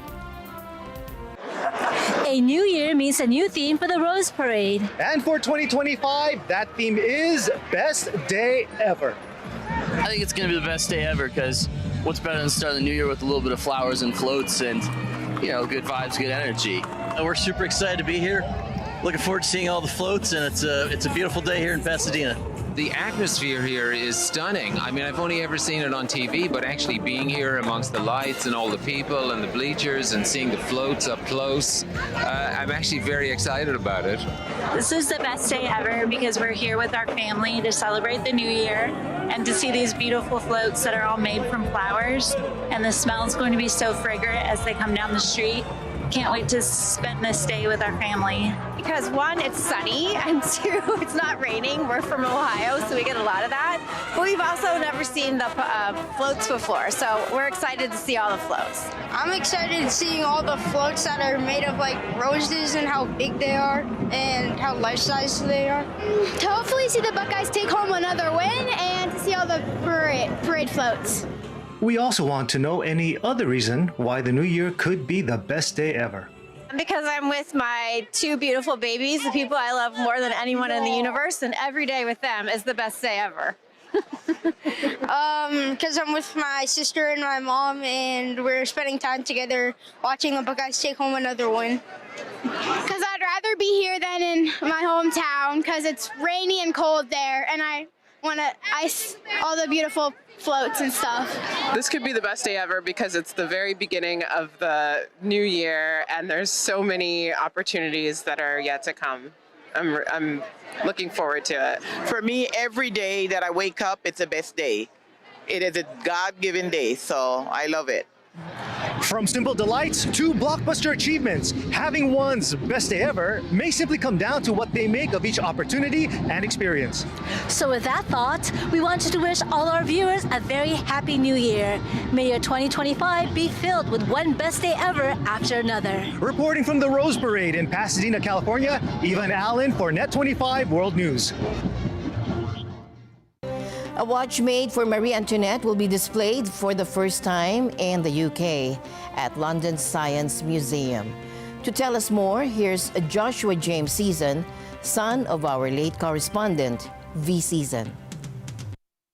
A new year means a new theme for the Rose Parade. And for 2025, that theme is Best Day Ever. I think it's going to be the best day ever because what's better than starting the new year with a little bit of flowers and floats and, you know, good vibes, good energy. And we're super excited to be here. Looking forward to seeing all the floats, and it's a beautiful day here in Pasadena. The atmosphere here is stunning. I mean, I've only ever seen it on TV, but actually being here amongst the lights and all the people and the bleachers and seeing the floats up close, I'm actually very excited about it. This is the best day ever because we're here with our family to celebrate the new year and to see these beautiful floats that are all made from flowers. And the smell is going to be so fragrant as they come down the street. Can't wait to spend this day with our family. Because one, it's sunny, and two, it's not raining. We're from Ohio, so we get a lot of that. But we've also never seen the floats before, so we're excited to see all the floats. I'm excited seeing all the floats that are made of like roses and how big they are and how life-size they are. To hopefully see the Buckeyes take home another win and to see all the parade floats. We also want to know any other reason why the new year could be the best day ever. Because I'm with my two beautiful babies, the people I love more than anyone in the universe, and every day with them is the best day ever. Because I'm with my sister and my mom, and we're spending time together watching the Buckeyes take home another win. Because I'd rather be here than in my hometown, because it's rainy and cold there, and I want to ice all the beautiful floats and stuff. This could be the best day ever because it's the very beginning of the new year and there's so many opportunities that are yet to come. I'm looking forward to it. For me, every day that I wake up, it's the best day. It is a God-given day, so I love it. From simple delights to blockbuster achievements, having one's best day ever may simply come down to what they make of each opportunity and experience. So with that thought, we wanted to wish all our viewers a very happy new year. May your 2025 be filled with one best day ever after another. Reporting from the Rose Parade in Pasadena, California, Eva and Allen for NET25 World News. A watch made for Marie Antoinette will be displayed for the first time in the UK at London's Science Museum. To tell us more, here's Joshua James Season, son of our late correspondent, V. Season.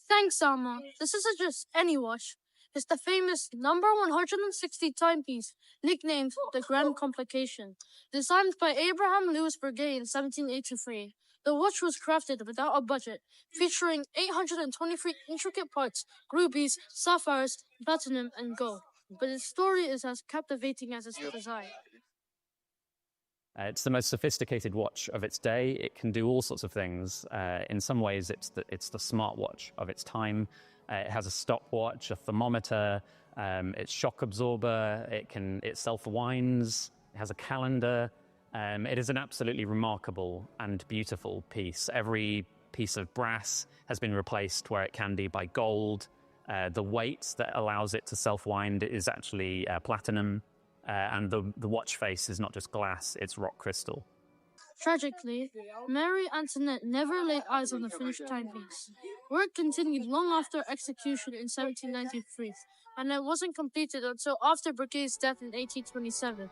Thanks, Alma. This isn't just any watch. It's the famous number 160 timepiece, nicknamed the Grand Complication, designed by Abraham Louis Breguet in 1783. The watch was crafted without a budget, featuring 823 intricate parts, rubies, sapphires, platinum, and gold. But its story is as captivating as its design. It's the most sophisticated watch of its day. It can do all sorts of things. In some ways, it's the smartwatch of its time. It has a stopwatch, a thermometer, its shock absorber. It self-winds. It has a calendar. It is an absolutely remarkable and beautiful piece. Every piece of brass has been replaced where it can be by gold. The weight that allows it to self-wind is actually platinum. And the watch face is not just glass, it's rock crystal. Tragically, Marie Antoinette never laid eyes on the finished timepiece. Work continued long after execution in 1793, and it wasn't completed until after Breguet's death in 1827.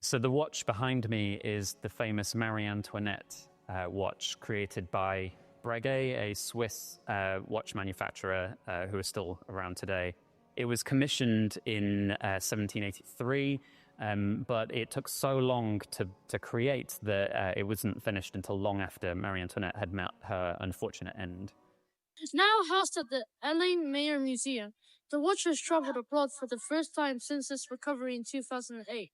So the watch behind me is the famous Marie Antoinette watch created by Breguet, a Swiss watch manufacturer who is still around today. It was commissioned in 1783, but it took so long to create that it wasn't finished until long after Marie Antoinette had met her unfortunate end. Now housed at the Alain Mayer Museum, the watch has traveled abroad for the first time since its recovery in 2008.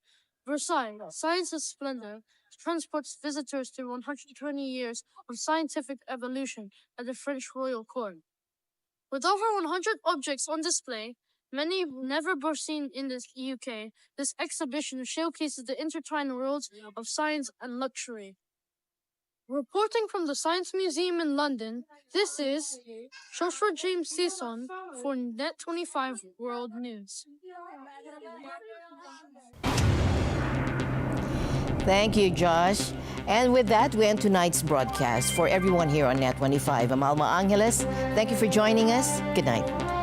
Versailles, Science's Splendor, transports visitors through 120 years of scientific evolution at the French royal court. With over 100 objects on display, many never before seen in the UK, this exhibition showcases the intertwined worlds of science and luxury. Reporting from the Science Museum in London, this is Joshua James Sisson for NET25 World News. Thank you, Josh. And with that, we end tonight's broadcast. For everyone here on NET25, I'm Alma Angeles. Thank you for joining us. Good night.